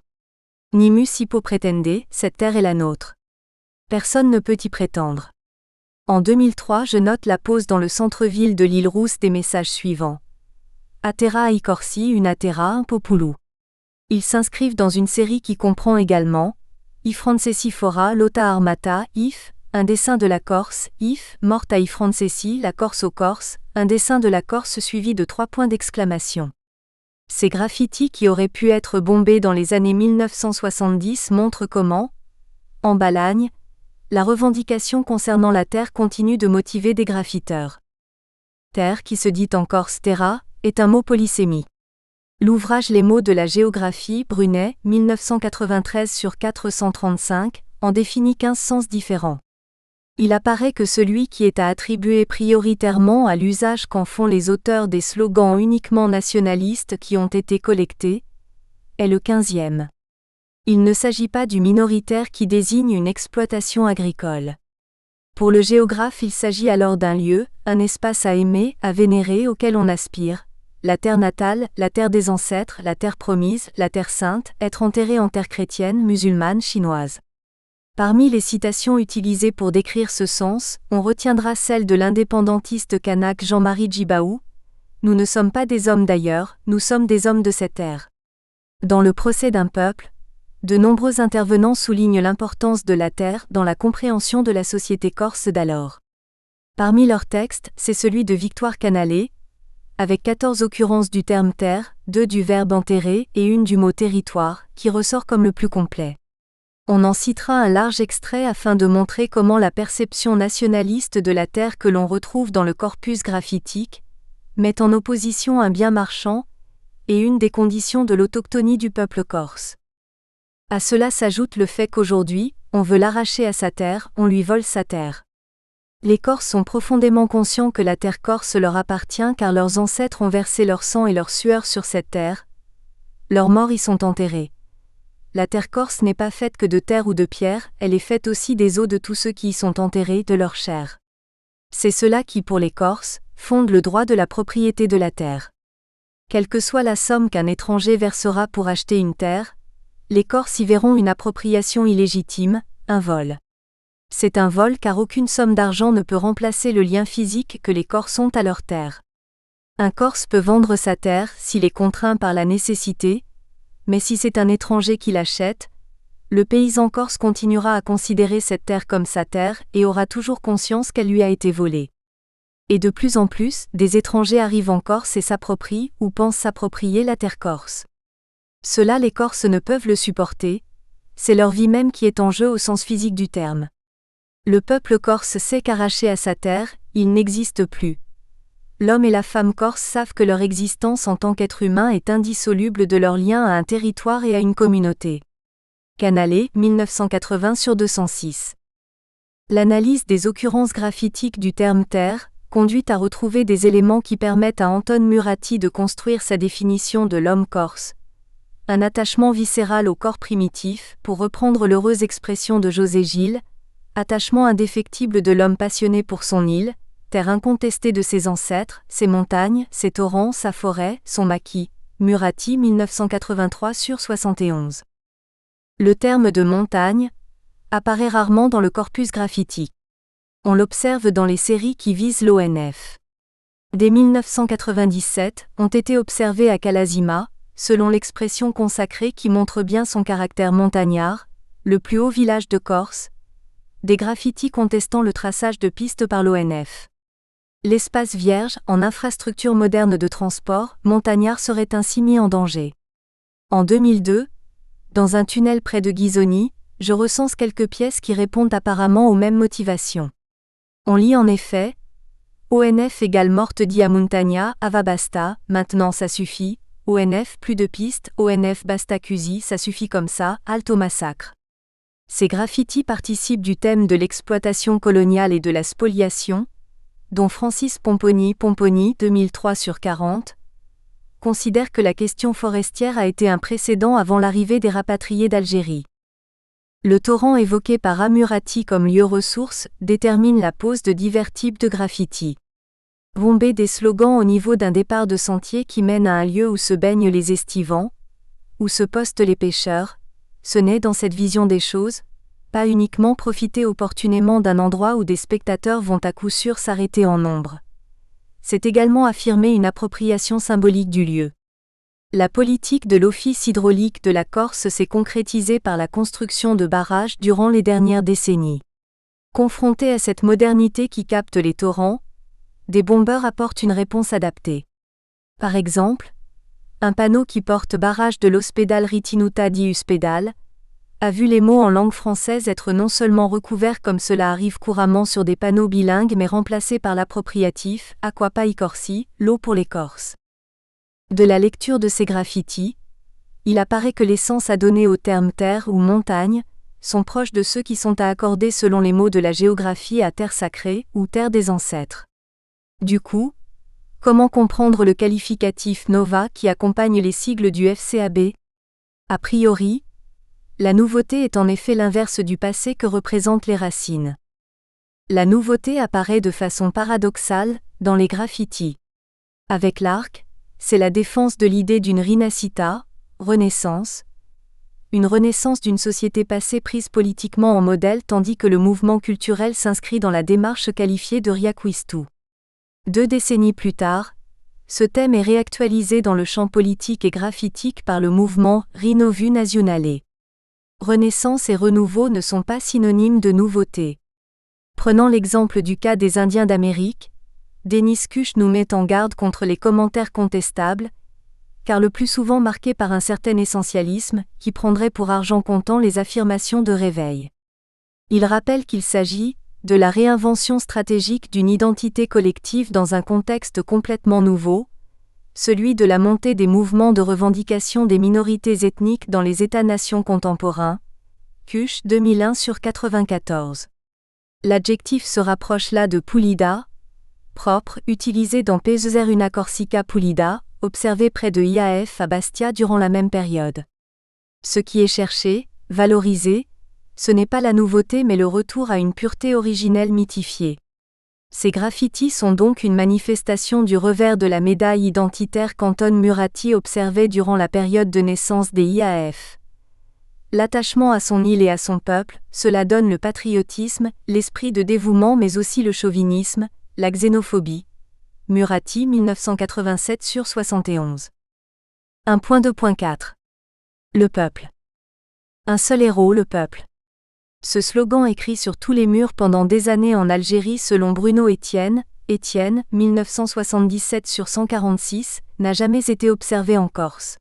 Nimus hippo pretende, cette terre est la nôtre. Personne ne peut y prétendre. En 2003 je note la pose dans le centre-ville de l'île Rousse des messages suivants. A terra ai Corsi une a terra un populu. Ils s'inscrivent dans une série qui comprend également I Francesi fora lota armata, if, un dessin de la Corse, if, morta i Francesi, la Corse aux Corses, un dessin de la Corse suivi de 3 points d'exclamation. Ces graffitis qui auraient pu être bombés dans les années 1970 montrent comment, en Balagne, la revendication concernant la terre continue de motiver des graffiteurs. Terre qui se dit en Corse terra, est un mot polysémique. L'ouvrage Les mots de la géographie, Brunet, 1993 sur 435, en définit 15 sens différents. Il apparaît que celui qui est à attribuer prioritairement à l'usage qu'en font les auteurs des slogans uniquement nationalistes qui ont été collectés est le 15e. Il ne s'agit pas du minoritaire qui désigne une exploitation agricole. Pour le géographe, il s'agit alors d'un lieu, un espace à aimer, à vénérer auquel on aspire. La terre natale, la terre des ancêtres, la terre promise, la terre sainte, être enterré en terre chrétienne, musulmane, chinoise. Parmi les citations utilisées pour décrire ce sens, on retiendra celle de l'indépendantiste kanak Jean-Marie Djibaou. Nous ne sommes pas des hommes d'ailleurs, nous sommes des hommes de cette terre. Dans le procès d'un peuple, de nombreux intervenants soulignent l'importance de la terre dans la compréhension de la société corse d'alors. Parmi leurs textes, c'est celui de Victoire Canalé, avec 14 occurrences du terme terre, 2 du verbe enterrer et 1 du mot territoire, qui ressort comme le plus complet. On en citera un large extrait afin de montrer comment la perception nationaliste de la terre que l'on retrouve dans le corpus graphitique met en opposition un bien marchand et une des conditions de l'autochtonie du peuple corse. À cela s'ajoute le fait qu'aujourd'hui, on veut l'arracher à sa terre, on lui vole sa terre. Les Corses sont profondément conscients que la terre corse leur appartient car leurs ancêtres ont versé leur sang et leur sueur sur cette terre. Leurs morts y sont enterrés. La terre corse n'est pas faite que de terre ou de pierre, elle est faite aussi des os de tous ceux qui y sont enterrés, de leur chair. C'est cela qui, pour les Corses, fonde le droit de la propriété de la terre. Quelle que soit la somme qu'un étranger versera pour acheter une terre, les Corses y verront une appropriation illégitime, un vol. C'est un vol car aucune somme d'argent ne peut remplacer le lien physique que les Corses ont à leur terre. Un Corse peut vendre sa terre s'il est contraint par la nécessité, mais si c'est un étranger qui l'achète, le paysan corse continuera à considérer cette terre comme sa terre et aura toujours conscience qu'elle lui a été volée. Et de plus en plus, des étrangers arrivent en Corse et s'approprient ou pensent s'approprier la terre corse. Cela, les Corses ne peuvent le supporter, c'est leur vie même qui est en jeu au sens physique du terme. Le peuple corse sait qu'arraché à sa terre, il n'existe plus. L'homme et la femme corse savent que leur existence en tant qu'être humain est indissoluble de leur lien à un territoire et à une communauté. Canalé, 1980/206. L'analyse des occurrences graphitiques du terme terre conduit à retrouver des éléments qui permettent à Anton Murati de construire sa définition de l'homme corse. Un attachement viscéral au corps primitif, pour reprendre l'heureuse expression de José Gilles, attachement indéfectible de l'homme passionné pour son île, terre incontestée de ses ancêtres, ses montagnes, ses torrents, sa forêt, son maquis. Murati 1983/71. Le terme de montagne apparaît rarement dans le corpus graphitique. On l'observe dans les séries qui visent l'ONF. Dès 1997, ont été observés à Kalasima, selon l'expression consacrée qui montre bien son caractère montagnard, le plus haut village de Corse, des graffitis contestant le traçage de pistes par l'ONF. L'espace vierge, en infrastructure moderne de transport, montagnard serait ainsi mis en danger. En 2002, dans un tunnel près de Ghisoni, je recense quelques pièces qui répondent apparemment aux mêmes motivations. On lit en effet « ONF égale morte dit à Montagna, ava basta, maintenant ça suffit », ONF plus de pistes, ONF basta cusi, ça suffit comme ça, halte au massacre. Ces graffitis participent du thème de l'exploitation coloniale et de la spoliation, dont Francis Pomponi 2003/40, considère que la question forestière a été un précédent avant l'arrivée des rapatriés d'Algérie. Le torrent évoqué par Amurati comme lieu ressource détermine la pose de divers types de graffitis. Bomber des slogans au niveau d'un départ de sentier qui mène à un lieu où se baignent les estivants, où se postent les pêcheurs, ce n'est dans cette vision des choses, pas uniquement profiter opportunément d'un endroit où des spectateurs vont à coup sûr s'arrêter en nombre. C'est également affirmer une appropriation symbolique du lieu. La politique de l'Office hydraulique de la Corse s'est concrétisée par la construction de barrages durant les dernières décennies. Confrontés à cette modernité qui capte les torrents, des bombeurs apportent une réponse adaptée. Par exemple, un panneau qui porte barrage de l'Ospedal Ritinuta di Uspedal a vu les mots en langue française être non seulement recouverts comme cela arrive couramment sur des panneaux bilingues mais remplacés par l'appropriatif « Acqua pai corsi », l'eau pour les Corses. De la lecture de ces graffitis, il apparaît que l'essence à donner au terme terre ou montagne sont proches de ceux qui sont à accorder selon les mots de la géographie à terre sacrée ou terre des ancêtres. Du coup, comment comprendre le qualificatif nova qui accompagne les sigles du FCAB? A priori, la nouveauté est en effet l'inverse du passé que représentent les racines. La nouveauté apparaît de façon paradoxale dans les graffitis. Avec l'arc, c'est la défense de l'idée d'une rinascita, renaissance, une renaissance d'une société passée prise politiquement en modèle tandis que le mouvement culturel s'inscrit dans la démarche qualifiée de riaquistu. 2 décennies plus tard, ce thème est réactualisé dans le champ politique et graphitique par le mouvement Rinnovu Nazionale. Renaissance et renouveau ne sont pas synonymes de nouveauté. Prenant l'exemple du cas des Indiens d'Amérique, Denis Kush nous met en garde contre les commentaires contestables, car le plus souvent marqués par un certain essentialisme, qui prendrait pour argent comptant les affirmations de réveil. Il rappelle qu'il s'agit de la réinvention stratégique d'une identité collective dans un contexte complètement nouveau, celui de la montée des mouvements de revendication des minorités ethniques dans les États-nations contemporains. Kush 2001/94. L'adjectif se rapproche là de pulida, propre, utilisé dans Pezeruna Corsica pulida, observé près de IAF à Bastia durant la même période. Ce qui est cherché, valorisé, ce n'est pas la nouveauté mais le retour à une pureté originelle mythifiée. Ces graffitis sont donc une manifestation du revers de la médaille identitaire qu'Anton Murati observait durant la période de naissance des IAF. L'attachement à son île et à son peuple, cela donne le patriotisme, l'esprit de dévouement mais aussi le chauvinisme, la xénophobie. Murati 1987/71. 1.2.4. Le peuple. Un seul héros, le peuple. Ce slogan écrit sur tous les murs pendant des années en Algérie selon Bruno Etienne, 1977/146, n'a jamais été observé en Corse.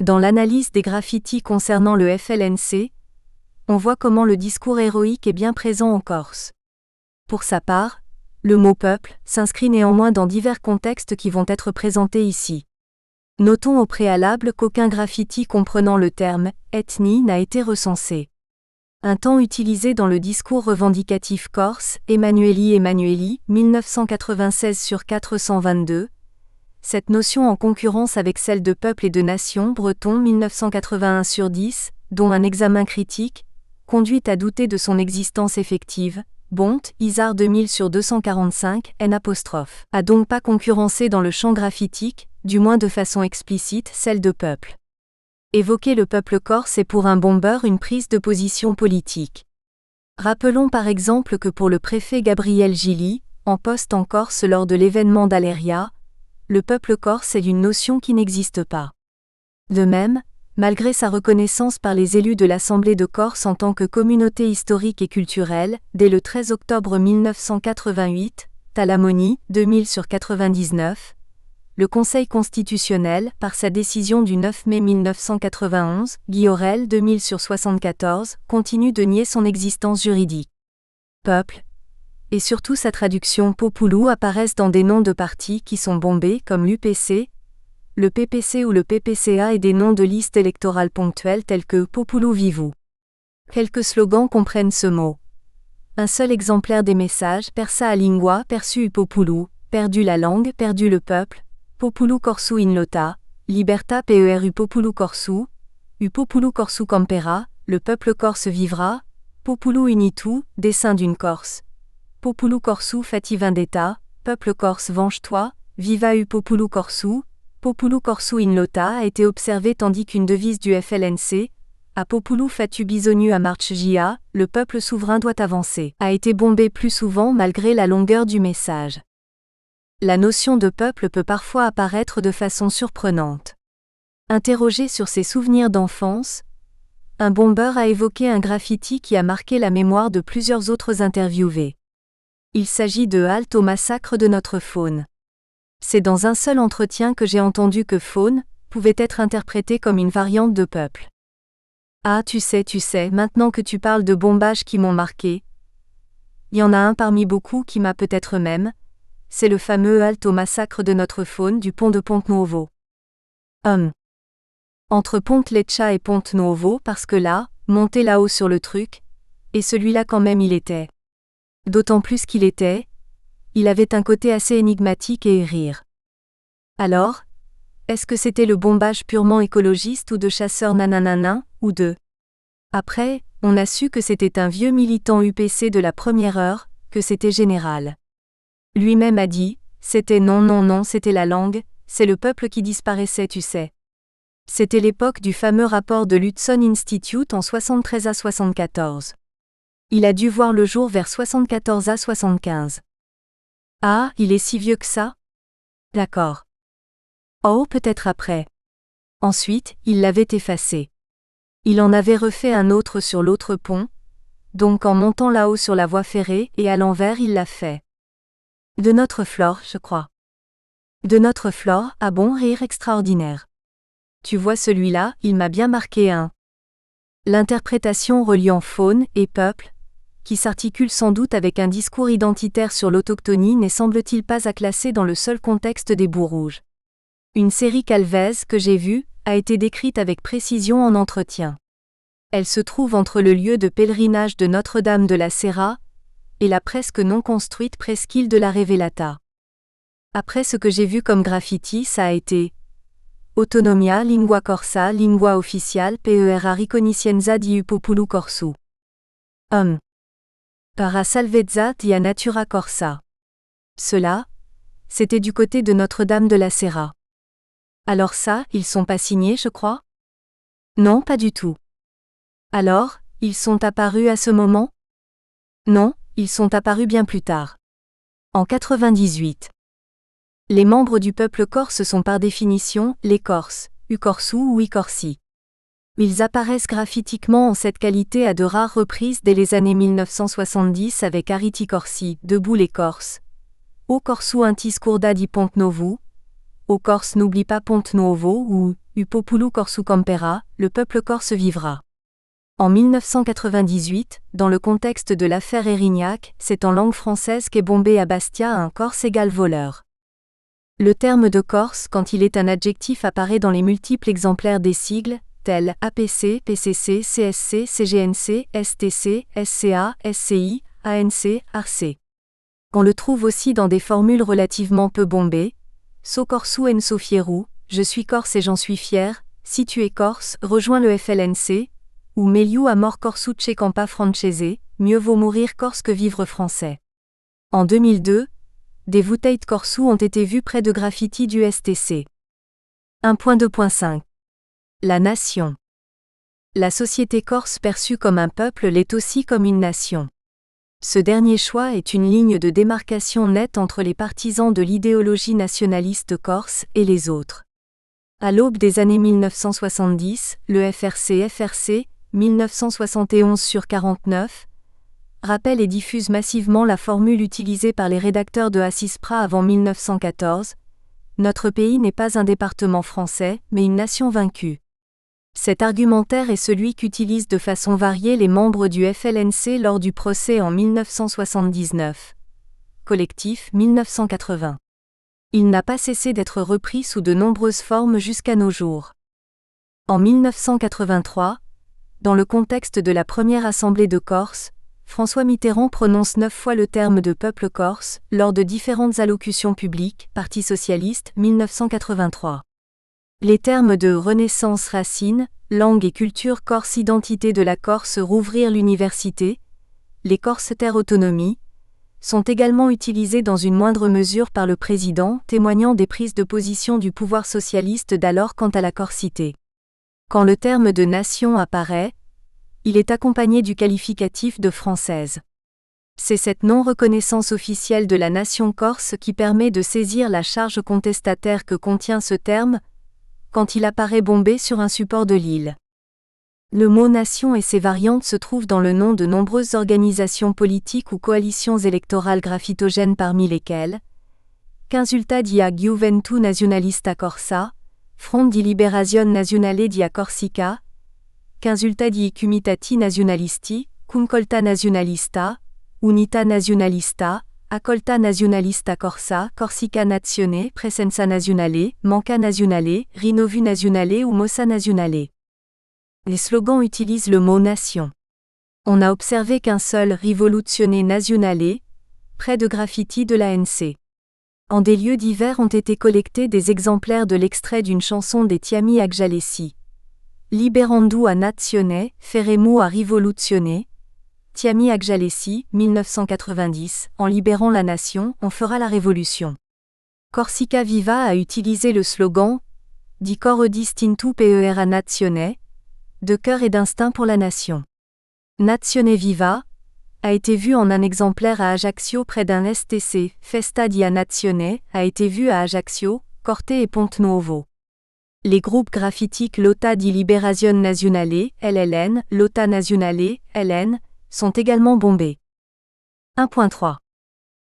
Dans l'analyse des graffitis concernant le FLNC, on voit comment le discours héroïque est bien présent en Corse. Pour sa part, le mot « peuple » s'inscrit néanmoins dans divers contextes qui vont être présentés ici. Notons au préalable qu'aucun graffiti comprenant le terme « ethnie » n'a été recensé. Un temps utilisé dans le discours revendicatif corse, Emanueli 1996/422, cette notion en concurrence avec celle de peuple et de nation breton 1981/10, dont un examen critique, conduit à douter de son existence effective. Bont, Isard 2000/245, N', a donc pas concurrencé dans le champ graphitique, du moins de façon explicite, celle de peuple. Évoquer le peuple corse est pour un bomber une prise de position politique. Rappelons par exemple que pour le préfet Gabriel Gilly, en poste en Corse lors de l'événement d'Aléria, le peuple corse est une notion qui n'existe pas. De même, malgré sa reconnaissance par les élus de l'Assemblée de Corse en tant que communauté historique et culturelle, dès le 13 octobre 1988, Talamoni, 2000/99, le Conseil constitutionnel, par sa décision du 9 mai 1991, Guillorel 2000/74, continue de nier son existence juridique. Peuple, et surtout sa traduction Populu apparaissent dans des noms de partis qui sont bombés comme l'UPC, le PPC ou le PPCA et des noms de listes électorales ponctuelles tels que Populu Vivu. Quelques slogans comprennent ce mot. Un seul exemplaire des messages Persa a lingua perçu Populu, perdu la langue, perdu le peuple, Populu Corsu in lotta, Liberta peru Populu Corsu, Populu Corsu campera, le peuple corse vivra, Populu unitu, dessein d'une Corse. Populu Corsu fati vendetta, peuple corse venge-toi, viva Populu Corsu, Populu Corsu in lotta a été observé tandis qu'une devise du FLNC, a Populu fatu bisognu a marche gia, le peuple souverain doit avancer, a été bombée plus souvent malgré la longueur du message. La notion de peuple peut parfois apparaître de façon surprenante. Interrogé sur ses souvenirs d'enfance, un bomber a évoqué un graffiti qui a marqué la mémoire de plusieurs autres interviewés. Il s'agit de Halte au massacre de notre faune. C'est dans un seul entretien que j'ai entendu que faune pouvait être interprété comme une variante de peuple. Ah, tu sais, maintenant que tu parles de bombages qui m'ont marqué, il y en a un parmi beaucoup qui m'a peut-être même, c'est le fameux Halte au massacre de notre faune du pont de Ponte Nuovo. Entre Ponte Leccia et Ponte Nuovo parce que là, monter là-haut sur le truc, et celui-là quand même il était. D'autant plus qu'il avait un côté assez énigmatique et rire. Alors, est-ce que c'était le bombage purement écologiste ou de chasseurs nanananin, ou de... Après, on a su que c'était un vieux militant UPC de la première heure, que c'était général. Lui-même a dit, c'était non, c'était la langue, c'est le peuple qui disparaissait, tu sais. C'était l'époque du fameux rapport de l'Hudson Institute en 73 à 74. Il a dû voir le jour vers 74 à 75. Ah, il est si vieux que ça? D'accord. Oh, peut-être après. Ensuite, il l'avait effacé. Il en avait refait un autre sur l'autre pont, donc en montant là-haut sur la voie ferrée et à l'envers il l'a fait. De notre Flore, je crois. De notre Flore, ah bon, rire extraordinaire. Tu vois celui-là, il m'a bien marqué un. L'interprétation reliant faune et peuple, qui s'articule sans doute avec un discours identitaire sur l'autochtonie n'est semble-t-il pas à classer dans le seul contexte des bouts rouges. Une série Calvez que j'ai vue, a été décrite avec précision en entretien. Elle se trouve entre le lieu de pèlerinage de Notre-Dame de la Serra et la presque non construite presqu'île de la Revelata. Après ce que j'ai vu comme graffiti, ça a été Autonomia lingua corsa lingua official per riconoscenza di popolo corsu. Para salvezza di natura corsa. Cela, c'était du côté de Notre-Dame de la Serra. Alors ça, ils sont pas signés, je crois? Non, pas du tout. Alors, ils sont apparus à ce moment? Non, ils sont apparus bien plus tard. En 98. Les membres du peuple corse sont par définition les Corses, Ucorsu ou Icorsi. Ils apparaissent graphitiquement en cette qualité à de rares reprises dès les années 1970 avec Ariti Corsi, Debout les Corses, O Corsu intis curda di Ponte Novo, O Corse n'oublie pas Ponte Nuovo ou U populu corsu campera, le peuple corse vivra. En 1998, dans le contexte de l'affaire Erignac, c'est en langue française qu'est bombé à Bastia un Corse égale voleur. Le terme de Corse, quand il est un adjectif, apparaît dans les multiples exemplaires des sigles, tels APC, PCC, CSC, CGNC, STC, SCA, SCI, ANC, ARC. On le trouve aussi dans des formules relativement peu bombées. So corsu en so fieru, je suis corse et j'en suis fier, si tu es corse, rejoins le FLNC, ou Meliu amor corsucce campa francese, mieux vaut mourir corse que vivre français. En 2002, des bouteilles de corsu ont été vues près de graffitis du STC. 1.2.5. La nation. La société corse perçue comme un peuple l'est aussi comme une nation. Ce dernier choix est une ligne de démarcation nette entre les partisans de l'idéologie nationaliste corse et les autres. À l'aube des années 1970, le FRC 1971/49, rappelle et diffuse massivement la formule utilisée par les rédacteurs de Assispra avant 1914 : notre pays n'est pas un département français, mais une nation vaincue. Cet argumentaire est celui qu'utilisent de façon variée les membres du FLNC lors du procès en 1979. Collectif 1980. Il n'a pas cessé d'être repris sous de nombreuses formes jusqu'à nos jours. En 1983, dans le contexte de la première assemblée de Corse, François Mitterrand prononce 9 fois le terme de peuple corse lors de différentes allocutions publiques, Parti socialiste 1983. Les termes de Renaissance racine, langue et culture corse identité de la Corse rouvrir l'université, les Corses terre autonomie, sont également utilisés dans une moindre mesure par le président, témoignant des prises de position du pouvoir socialiste d'alors quant à la corsité. Quand le terme de nation apparaît, il est accompagné du qualificatif de française. C'est cette non-reconnaissance officielle de la nation corse qui permet de saisir la charge contestataire que contient ce terme, quand il apparaît bombé sur un support de l'île. Le mot nation et ses variantes se trouvent dans le nom de nombreuses organisations politiques ou coalitions électorales graphitogènes parmi lesquelles Consulta di Gioventù Nazionalista Corsa, Front di Liberazione Nazionale di Corsica, Consulta di Comitati Nazionalisti, Cuncolta Nazionalista, Unità Nazionalista, Accolta Nazionalista Corsa, Corsica Nazione, Presenza Nazionale, Manca Nazionale, Rinnovu Nazionale ou Mossa Nazionale. Les slogans utilisent le mot nation. On n'a observé qu'un seul Rivoluzione Nazionale, près de graffiti de l'ANC. En des lieux divers ont été collectés des exemplaires de l'extrait d'une chanson des Tiami Aggialesi. Liberandu a nazione, feremo a rivoluzione. Tiami Aggialesi, 1990, en libérant la nation, on fera la révolution. Corsica Viva a utilisé le slogan Di cor distintu per a nazione, de cœur et d'instinct pour la nation. Nazione Viva a été vu en un exemplaire à Ajaccio près d'un STC, Festa di a Nazione a été vu à Ajaccio, Corte et Ponte Nuovo. Les groupes graffitiques Lotta di Liberazione Nazionale, LLN, Lotta Nazionale, LN, sont également bombés. 1.3.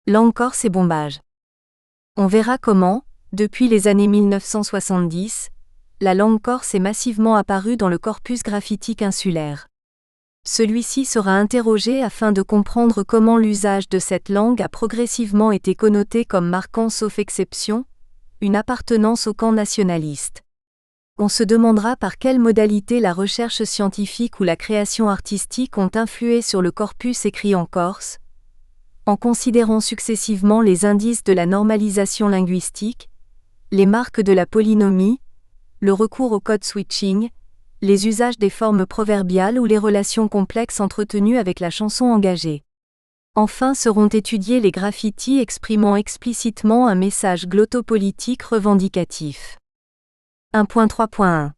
Langue corse et bombage. On verra comment, depuis les années 1970, la langue corse est massivement apparue dans le corpus graffitique insulaire. Celui-ci sera interrogé afin de comprendre comment l'usage de cette langue a progressivement été connoté comme marquant, sauf exception, une appartenance au camp nationaliste. On se demandera par quelle modalité la recherche scientifique ou la création artistique ont influé sur le corpus écrit en corse, en considérant successivement les indices de la normalisation linguistique, les marques de la polynomie, le recours au code switching, les usages des formes proverbiales ou les relations complexes entretenues avec la chanson engagée. Enfin seront étudiés les graffitis exprimant explicitement un message glottopolitique revendicatif. 1.3.1.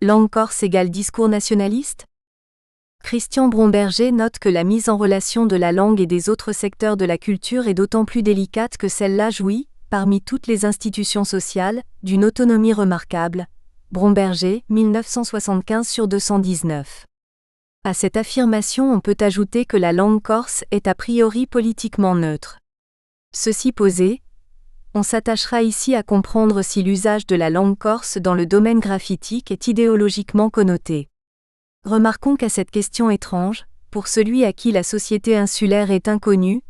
Langue corse égale discours nationaliste ? Christian Bromberger note que la mise en relation de la langue et des autres secteurs de la culture est d'autant plus délicate que celle-là jouit, parmi toutes les institutions sociales, d'une autonomie remarquable. Bromberger, 1975/219. À cette affirmation on peut ajouter que la langue corse est a priori politiquement neutre. Ceci posé, on s'attachera ici à comprendre si l'usage de la langue corse dans le domaine graffitique est idéologiquement connoté. Remarquons qu'à cette question étrange, pour celui à qui la société insulaire est inconnue,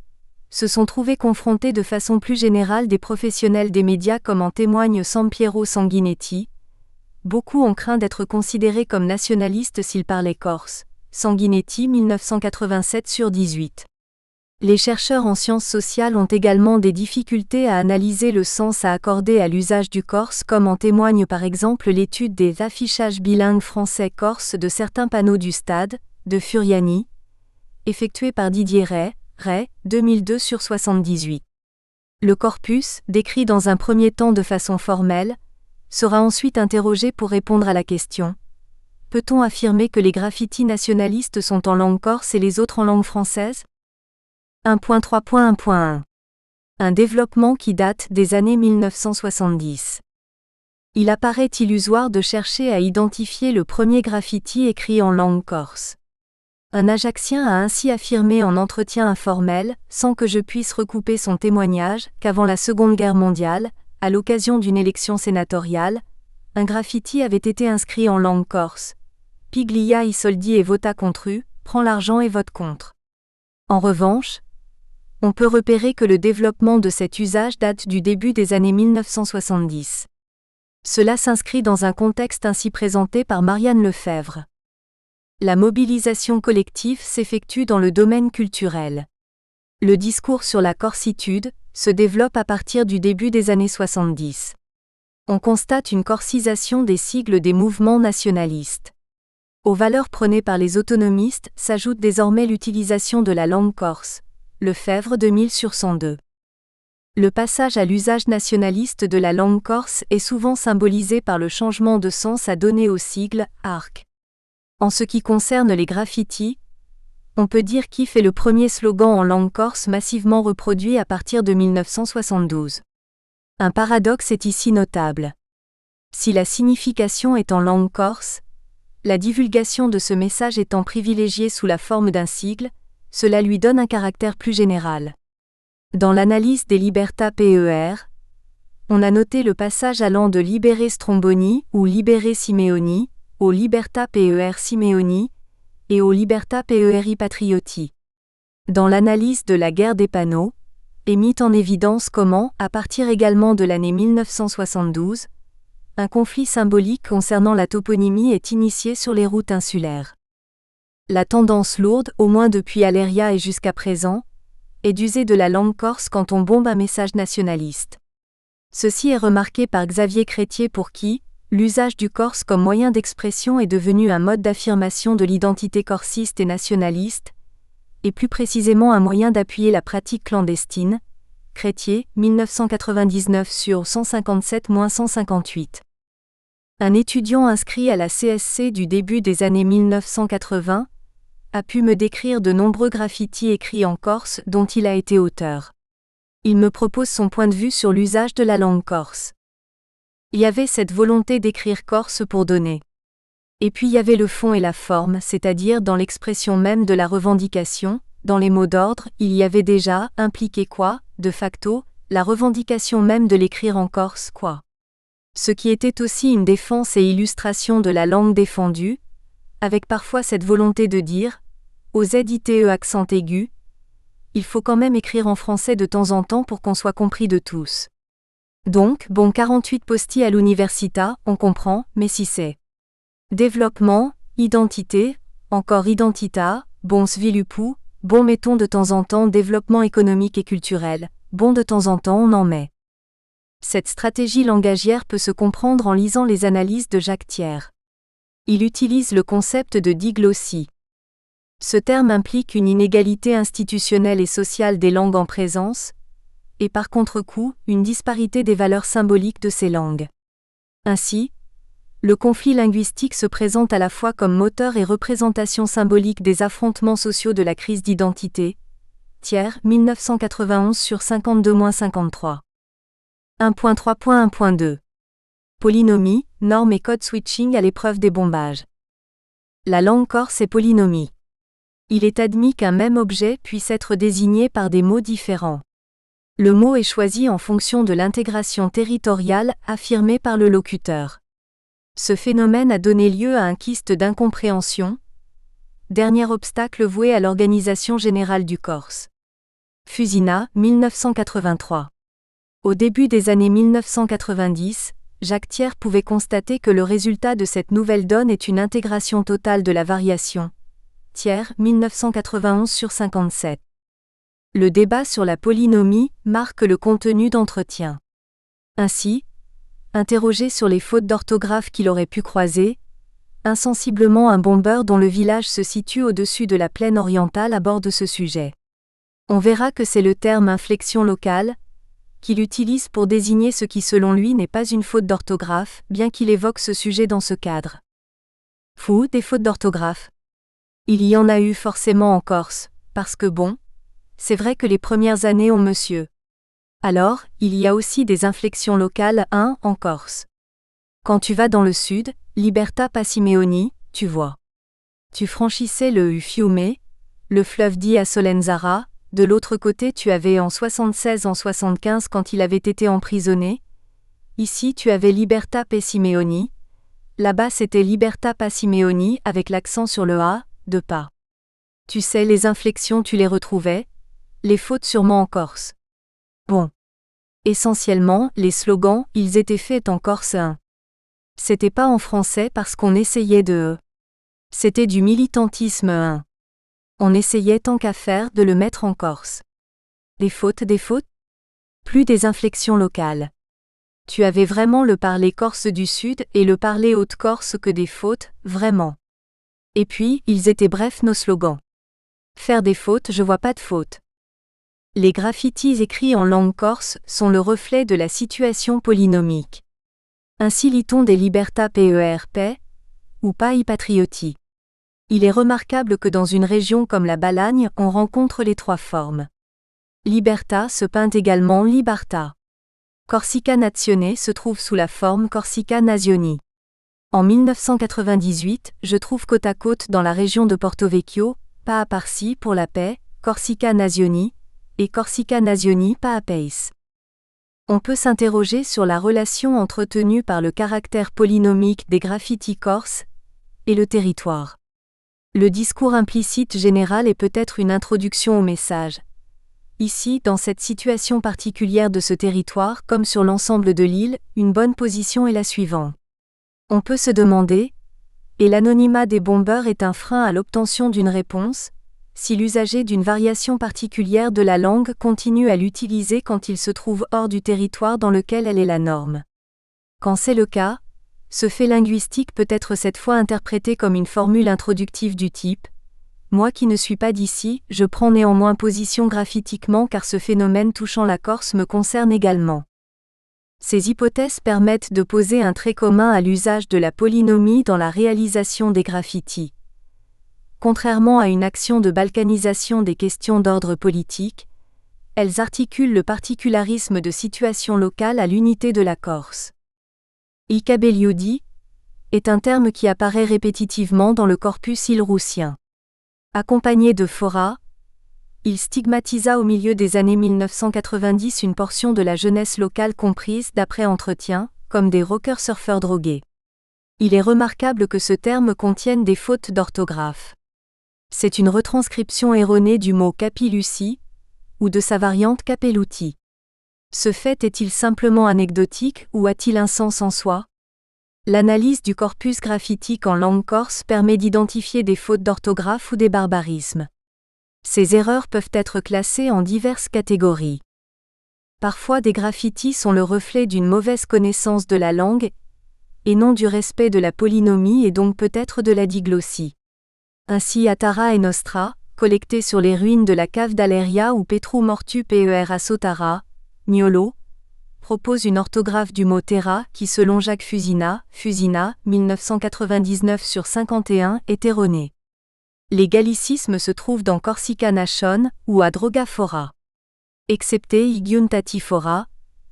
se sont trouvés confrontés de façon plus générale des professionnels des médias comme en témoigne Sampiero Sanguinetti. Beaucoup ont craint d'être considérés comme nationalistes s'ils parlaient corse. Sanguinetti 1987/18. Les chercheurs en sciences sociales ont également des difficultés à analyser le sens à accorder à l'usage du corse comme en témoigne par exemple l'étude des affichages bilingues français-corse de certains panneaux du Stade, de Furiani, effectuée par Didier Ray, 2002/78. Le corpus, décrit dans un premier temps de façon formelle, sera ensuite interrogé pour répondre à la question. Peut-on affirmer que les graffitis nationalistes sont en langue corse et les autres en langue française ? 1.3.1.1. Un développement qui date des années 1970. Il apparaît illusoire de chercher à identifier le premier graffiti écrit en langue corse. Un Ajaccien a ainsi affirmé en entretien informel, sans que je puisse recouper son témoignage, qu'avant la Seconde Guerre mondiale, à l'occasion d'une élection sénatoriale, un graffiti avait été inscrit en langue corse. Piglia i soldi et vota contru, prends l'argent et vote contre. En revanche, on peut repérer que le développement de cet usage date du début des années 1970. Cela s'inscrit dans un contexte ainsi présenté par Marianne Lefebvre. La mobilisation collective s'effectue dans le domaine culturel. Le discours sur la corsitude se développe à partir du début des années 70. On constate une corcisation des sigles des mouvements nationalistes. Aux valeurs prônées par les autonomistes s'ajoute désormais l'utilisation de la langue corse. Lefebvre 2000/102. Le passage à l'usage nationaliste de la langue corse est souvent symbolisé par le changement de sens à donner au sigle « ARC ». En ce qui concerne les graffitis, on peut dire qu'IF est le premier slogan en langue corse massivement reproduit à partir de 1972. Un paradoxe est ici notable. Si la signification est en langue corse, la divulgation de ce message étant privilégiée sous la forme d'un sigle, cela lui donne un caractère plus général. Dans l'analyse des Libertà PER, on a noté le passage allant de Libere Stromboni ou Libere Simeoni au Libertà PER Simeoni et au Libertà PERI Patrioti. Dans l'analyse de la guerre des panneaux, est mis en évidence comment, à partir également de l'année 1972, un conflit symbolique concernant la toponymie est initié sur les routes insulaires. La tendance lourde, au moins depuis Aléria et jusqu'à présent, est d'user de la langue corse quand on bombe un message nationaliste. Ceci est remarqué par Xavier Crétier pour qui l'usage du corse comme moyen d'expression est devenu un mode d'affirmation de l'identité corsiste et nationaliste, et plus précisément un moyen d'appuyer la pratique clandestine. Crétier, 1999 sur 157-158. Un étudiant inscrit à la CSC du début des années 1980 a pu me décrire de nombreux graffitis écrits en corse dont il a été auteur. Il me propose son point de vue sur l'usage de la langue corse. Il y avait cette volonté d'écrire corse pour donner. Et puis il y avait le fond et la forme, c'est-à-dire dans l'expression même de la revendication, dans les mots d'ordre, il y avait déjà, impliqué quoi, de facto, la revendication même de l'écrire en corse quoi. Ce qui était aussi une défense et illustration de la langue défendue, avec parfois cette volonté de dire, aux ZITE accent aigu, il faut quand même écrire en français de temps en temps pour qu'on soit compris de tous. Donc, bon 48 posti à l'università, on comprend, mais si c'est développement, identité, encore identità, bon sviluppo, bon mettons de temps en temps développement économique et culturel, bon de temps en temps on en met. Cette stratégie langagière peut se comprendre en lisant les analyses de Jacques Thiers. Il utilise le concept de diglossie. Ce terme implique une inégalité institutionnelle et sociale des langues en présence, et par contre-coup, une disparité des valeurs symboliques de ces langues. Ainsi, le conflit linguistique se présente à la fois comme moteur et représentation symbolique des affrontements sociaux de la crise d'identité. Thiers, 1991 sur 52-53. 1.3.1.2. Polynomie, normes et code switching à l'épreuve des bombages. La langue corse est polynomie. Il est admis qu'un même objet puisse être désigné par des mots différents. Le mot est choisi en fonction de l'intégration territoriale affirmée par le locuteur. Ce phénomène a donné lieu à un kyste d'incompréhension, dernier obstacle voué à l'organisation générale du Corse. Fusina, 1983. Au début des années 1990, Jacques Thiers pouvait constater que le résultat de cette nouvelle donne est une intégration totale de la variation. Thiers, 1991 sur 57. Le débat sur la polynomie marque le contenu d'entretien. Ainsi, interrogé sur les fautes d'orthographe qu'il aurait pu croiser, insensiblement un bombeur dont le village se situe au-dessus de la plaine orientale aborde ce sujet. On verra que c'est le terme inflexion locale qu'il utilise pour désigner ce qui selon lui n'est pas une faute d'orthographe, bien qu'il évoque ce sujet dans ce cadre. Fou, des fautes d'orthographe. Il y en a eu forcément en Corse, parce que bon, c'est vrai que les premières années ont monsieur. Alors, il y a aussi des inflexions locales, en Corse. Quand tu vas dans le sud, Libertà Passimeoni, tu vois. Tu franchissais le Fiume, le fleuve dit à Solenzara, de l'autre côté tu avais en 76 en 75 quand il avait été emprisonné. Ici tu avais Libertà Passimeoni. Là-bas c'était Libertà Passimeoni avec l'accent sur le A, de pas. Tu sais les inflexions tu les retrouvais, les fautes sûrement en Corse. Bon. Essentiellement, les slogans, ils étaient faits en Corse 1. C'était pas en français parce qu'on essayait de... C'était du militantisme 1. On essayait tant qu'à faire de le mettre en Corse. Des fautes? Plus des inflexions locales. Tu avais vraiment le parler corse du Sud et le parler Haute-Corse que des fautes, vraiment. Et puis, ils étaient brefs nos slogans. Faire des fautes, je vois pas de fautes. Les graffitis écrits en langue corse sont le reflet de la situation polynomique. Ainsi lit-on des Libertà PERP, ou Pai Patrioti. Il est remarquable que dans une région comme la Balagne, on rencontre les trois formes. Libertà se peint également Libertà. Corsica Nazione se trouve sous la forme Corsica Nazioni. En 1998, je trouve côte à côte dans la région de Porto Vecchio, Pa a Parsi pour la paix, Corsica Nazioni, et Corsica Nazioni Pa a Peis. On peut s'interroger sur la relation entretenue par le caractère polynomique des graffitis corses et le territoire. Le discours implicite général est peut-être une introduction au message. Ici, dans cette situation particulière de ce territoire comme sur l'ensemble de l'île, une bonne position est la suivante. On peut se demander, et l'anonymat des bombeurs est un frein à l'obtention d'une réponse, si l'usager d'une variation particulière de la langue continue à l'utiliser quand il se trouve hors du territoire dans lequel elle est la norme. Quand c'est le cas, ce fait linguistique peut être cette fois interprété comme une formule introductive du type « Moi qui ne suis pas d'ici, je prends néanmoins position graphitiquement car ce phénomène touchant la Corse me concerne également ». Ces hypothèses permettent de poser un trait commun à l'usage de la polynomie dans la réalisation des graffitis. Contrairement à une action de balkanisation des questions d'ordre politique, elles articulent le particularisme de situation locale à l'unité de la Corse. Icabelliudi est un terme qui apparaît répétitivement dans le corpus ilroussien. Accompagné de Fora, il stigmatisa au milieu des années 1990 une portion de la jeunesse locale comprise d'après entretien, comme des rockers surfeurs drogués. Il est remarquable que ce terme contienne des fautes d'orthographe. C'est une retranscription erronée du mot Capilusi, ou de sa variante Capelluti. Ce fait est-il simplement anecdotique ou a-t-il un sens en soi ? L'analyse du corpus graphitique en langue corse permet d'identifier des fautes d'orthographe ou des barbarismes. Ces erreurs peuvent être classées en diverses catégories. Parfois des graffitis sont le reflet d'une mauvaise connaissance de la langue, et non du respect de la polynomie et donc peut-être de la diglossie. Ainsi Atara et Nostra, collectés sur les ruines de la cave d'Aleria ou Petru Mortu Per Asotara, Niolo, propose une orthographe du mot terra qui selon Jacques Fusina, 1999/51 est erronée. Les gallicismes se trouvent dans Corsica Nation ou à Drogafora. Excepté Igiuntatifora,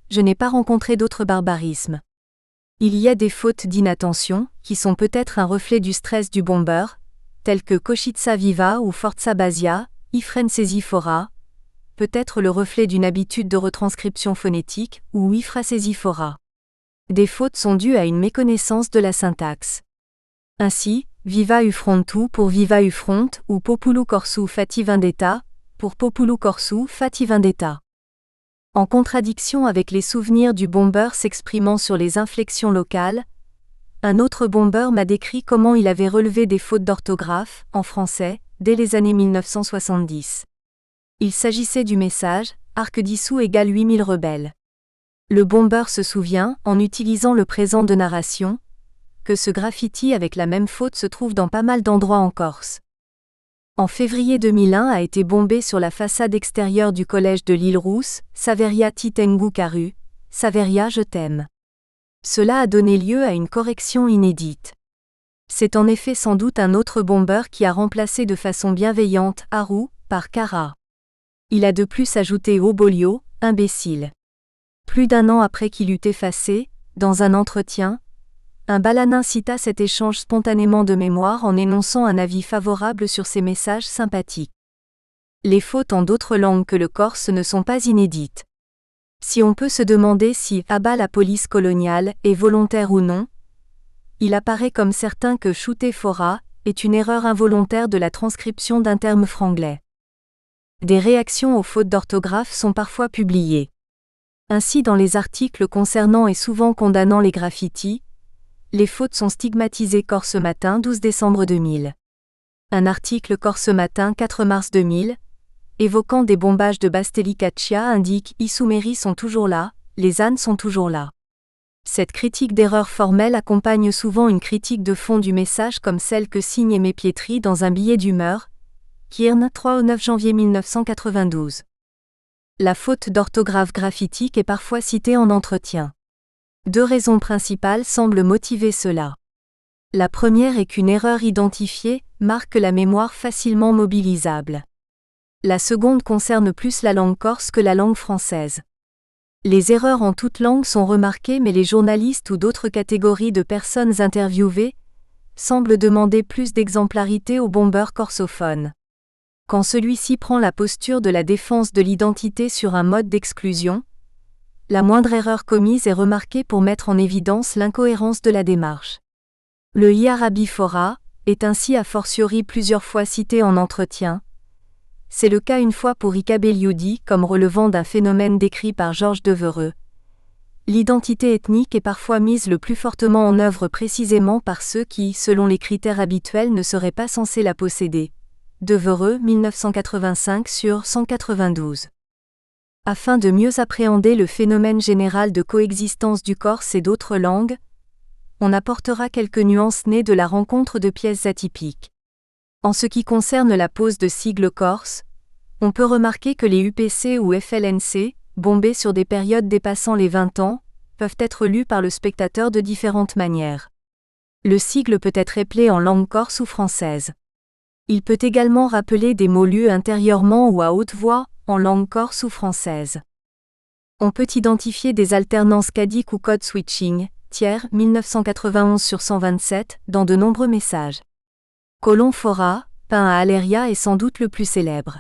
je n'ai pas rencontré d'autres barbarismes. Il y a des fautes d'inattention, qui sont peut-être un reflet du stress du bombeur, tels que Cochitza Viva ou Forza Basia, Ifrensesifora, peut-être le reflet d'une habitude de retranscription phonétique, ou Ifrasesifora. Des fautes sont dues à une méconnaissance de la syntaxe. Ainsi, Viva Ufrontu pour Viva Ufront ou Populu Corsu Fati Vendetta, pour Populu Corsu Fati Vendetta. En contradiction avec les souvenirs du bombeur s'exprimant sur les inflexions locales, un autre bombeur m'a décrit comment il avait relevé des fautes d'orthographe, en français, dès les années 1970. Il s'agissait du message « Arc dissous égale 8000 rebelles ». Le bombeur se souvient, en utilisant le présent de narration, que ce graffiti avec la même faute se trouve dans pas mal d'endroits en Corse. En février 2001 a été bombé sur la façade extérieure du collège de l'Île-Rousse, Saveria Titengu Karu, Saveria je t'aime. Cela a donné lieu à une correction inédite. C'est en effet sans doute un autre bombeur qui a remplacé de façon bienveillante Haru par Kara. Il a de plus ajouté Obolio, imbécile. Plus d'un an après qu'il eut effacé, dans un entretien, un balanin cita cet échange spontanément de mémoire en énonçant un avis favorable sur ces messages sympathiques. Les fautes en d'autres langues que le corse ne sont pas inédites. Si on peut se demander si « abat la police coloniale » est volontaire ou non, il apparaît comme certain que « shooter fora » est une erreur involontaire de la transcription d'un terme franglais. Des réactions aux fautes d'orthographe sont parfois publiées. Ainsi dans les articles concernant et souvent condamnant les graffitis, les fautes sont stigmatisées Corse Matin 12 décembre 2000. Un article Corse Matin 4 mars 2000, évoquant des bombages de Basilicaccia indique « Issoumeri sont toujours là, les ânes sont toujours là ». Cette critique d'erreur formelle accompagne souvent une critique de fond du message comme celle que signe Aimé Pietri dans un billet d'humeur, Kirn 3 au 9 janvier 1992. La faute d'orthographe graphitique est parfois citée en entretien. Deux raisons principales semblent motiver cela. La première est qu'une erreur identifiée marque la mémoire facilement mobilisable. La seconde concerne plus la langue corse que la langue française. Les erreurs en toute langue sont remarquées mais les journalistes ou d'autres catégories de personnes interviewées semblent demander plus d'exemplarité au bombeur corsophone. Quand celui-ci prend la posture de la défense de l'identité sur un mode d'exclusion, la moindre erreur commise est remarquée pour mettre en évidence l'incohérence de la démarche. Le Iarabifora est ainsi a fortiori plusieurs fois cité en entretien, C'est le cas une fois pour Ika Belioudi comme relevant d'un phénomène décrit par Georges Devereux. L'identité ethnique est parfois mise le plus fortement en œuvre précisément par ceux qui, selon les critères habituels, ne seraient pas censés la posséder. Devereux, 1985 sur 192. Afin de mieux appréhender le phénomène général de coexistence du corse et d'autres langues, on apportera quelques nuances nées de la rencontre de pièces atypiques. En ce qui concerne la pose de sigles corse, on peut remarquer que les UPC ou FLNC, bombés sur des périodes dépassant les 20 ans, peuvent être lus par le spectateur de différentes manières. Le sigle peut être éplé en langue corse ou française. Il peut également rappeler des mots lus intérieurement ou à haute voix, en langue corse ou française. On peut identifier des alternances cadiques ou code switching, Thiers, 1991 sur 127, dans de nombreux messages. Colon Fora, peint à Aléria est sans doute le plus célèbre.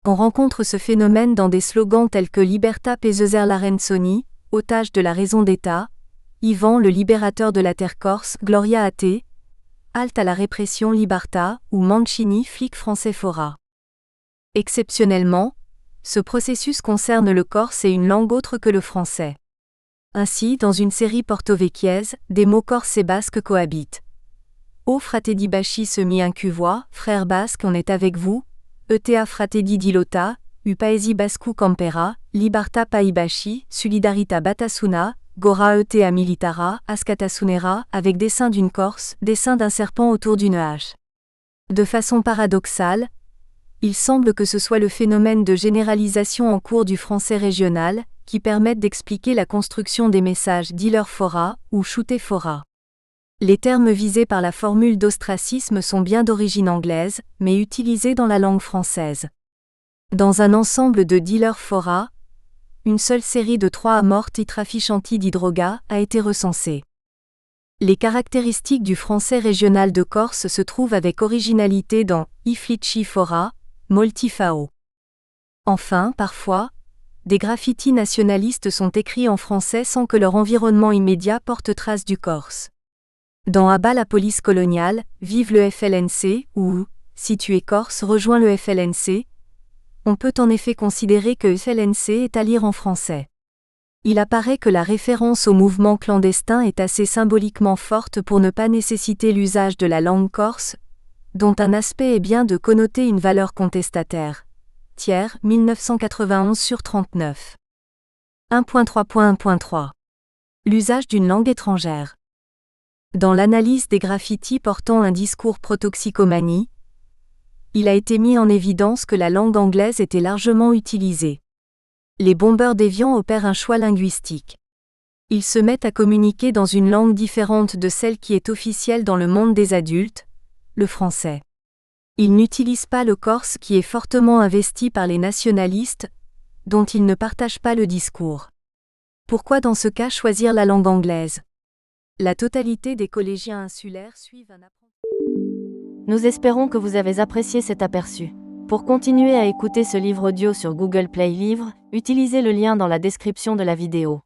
On rencontre ce phénomène dans des slogans tels que Liberta Peseser Larenzoni, otage de la raison d'État, Ivan le libérateur de la terre corse, Gloria a te, halte à la répression Liberta, ou Mancini flic français Fora. Exceptionnellement, ce processus concerne le corse et une langue autre que le français. Ainsi, dans une série porto-vecchiese, des mots corse et basque cohabitent. O fratedi bachi semi incuvois, frère basque on est avec vous, eta fratedi dilota, upaesi bascu campera, liberta paibashi, solidarita batasuna, gora eta militara, ascatasunera, avec dessin d'une corse, dessin d'un serpent autour d'une hache. De façon paradoxale, il semble que ce soit le phénomène de généralisation en cours du français régional, qui permettent d'expliquer la construction des messages dealer fora ou shooter fora. Les termes visés par la formule d'ostracisme sont bien d'origine anglaise, mais utilisés dans la langue française. Dans un ensemble de dealer fora, une seule série de 3 amortes itrafichanti d'hydroga a été recensée. Les caractéristiques du français régional de Corse se trouvent avec originalité dans iflici fora, molti fao. Enfin, parfois, des graffitis nationalistes sont écrits en français sans que leur environnement immédiat porte trace du corse. Dans Abat la police coloniale, vive le FLNC, ou, si tu es corse, rejoins le FLNC, on peut en effet considérer que FLNC est à lire en français. Il apparaît que la référence au mouvement clandestin est assez symboliquement forte pour ne pas nécessiter l'usage de la langue corse, dont un aspect est bien de connoter une valeur contestataire. Thiers, 1991 sur 39. 1.3.1.3. L'usage d'une langue étrangère. Dans l'analyse des graffitis portant un discours pro-toxicomanie, il a été mis en évidence que la langue anglaise était largement utilisée. Les bombeurs déviants opèrent un choix linguistique. Ils se mettent à communiquer dans une langue différente de celle qui est officielle dans le monde des adultes, le français. Ils n'utilisent pas le corse qui est fortement investi par les nationalistes, dont ils ne partagent pas le discours. Pourquoi dans ce cas choisir la langue anglaise ? La totalité des collégiens insulaires suivent un apprentissage. Nous espérons que vous avez apprécié cet aperçu. Pour continuer à écouter ce livre audio sur Google Play Livres, utilisez le lien dans la description de la vidéo.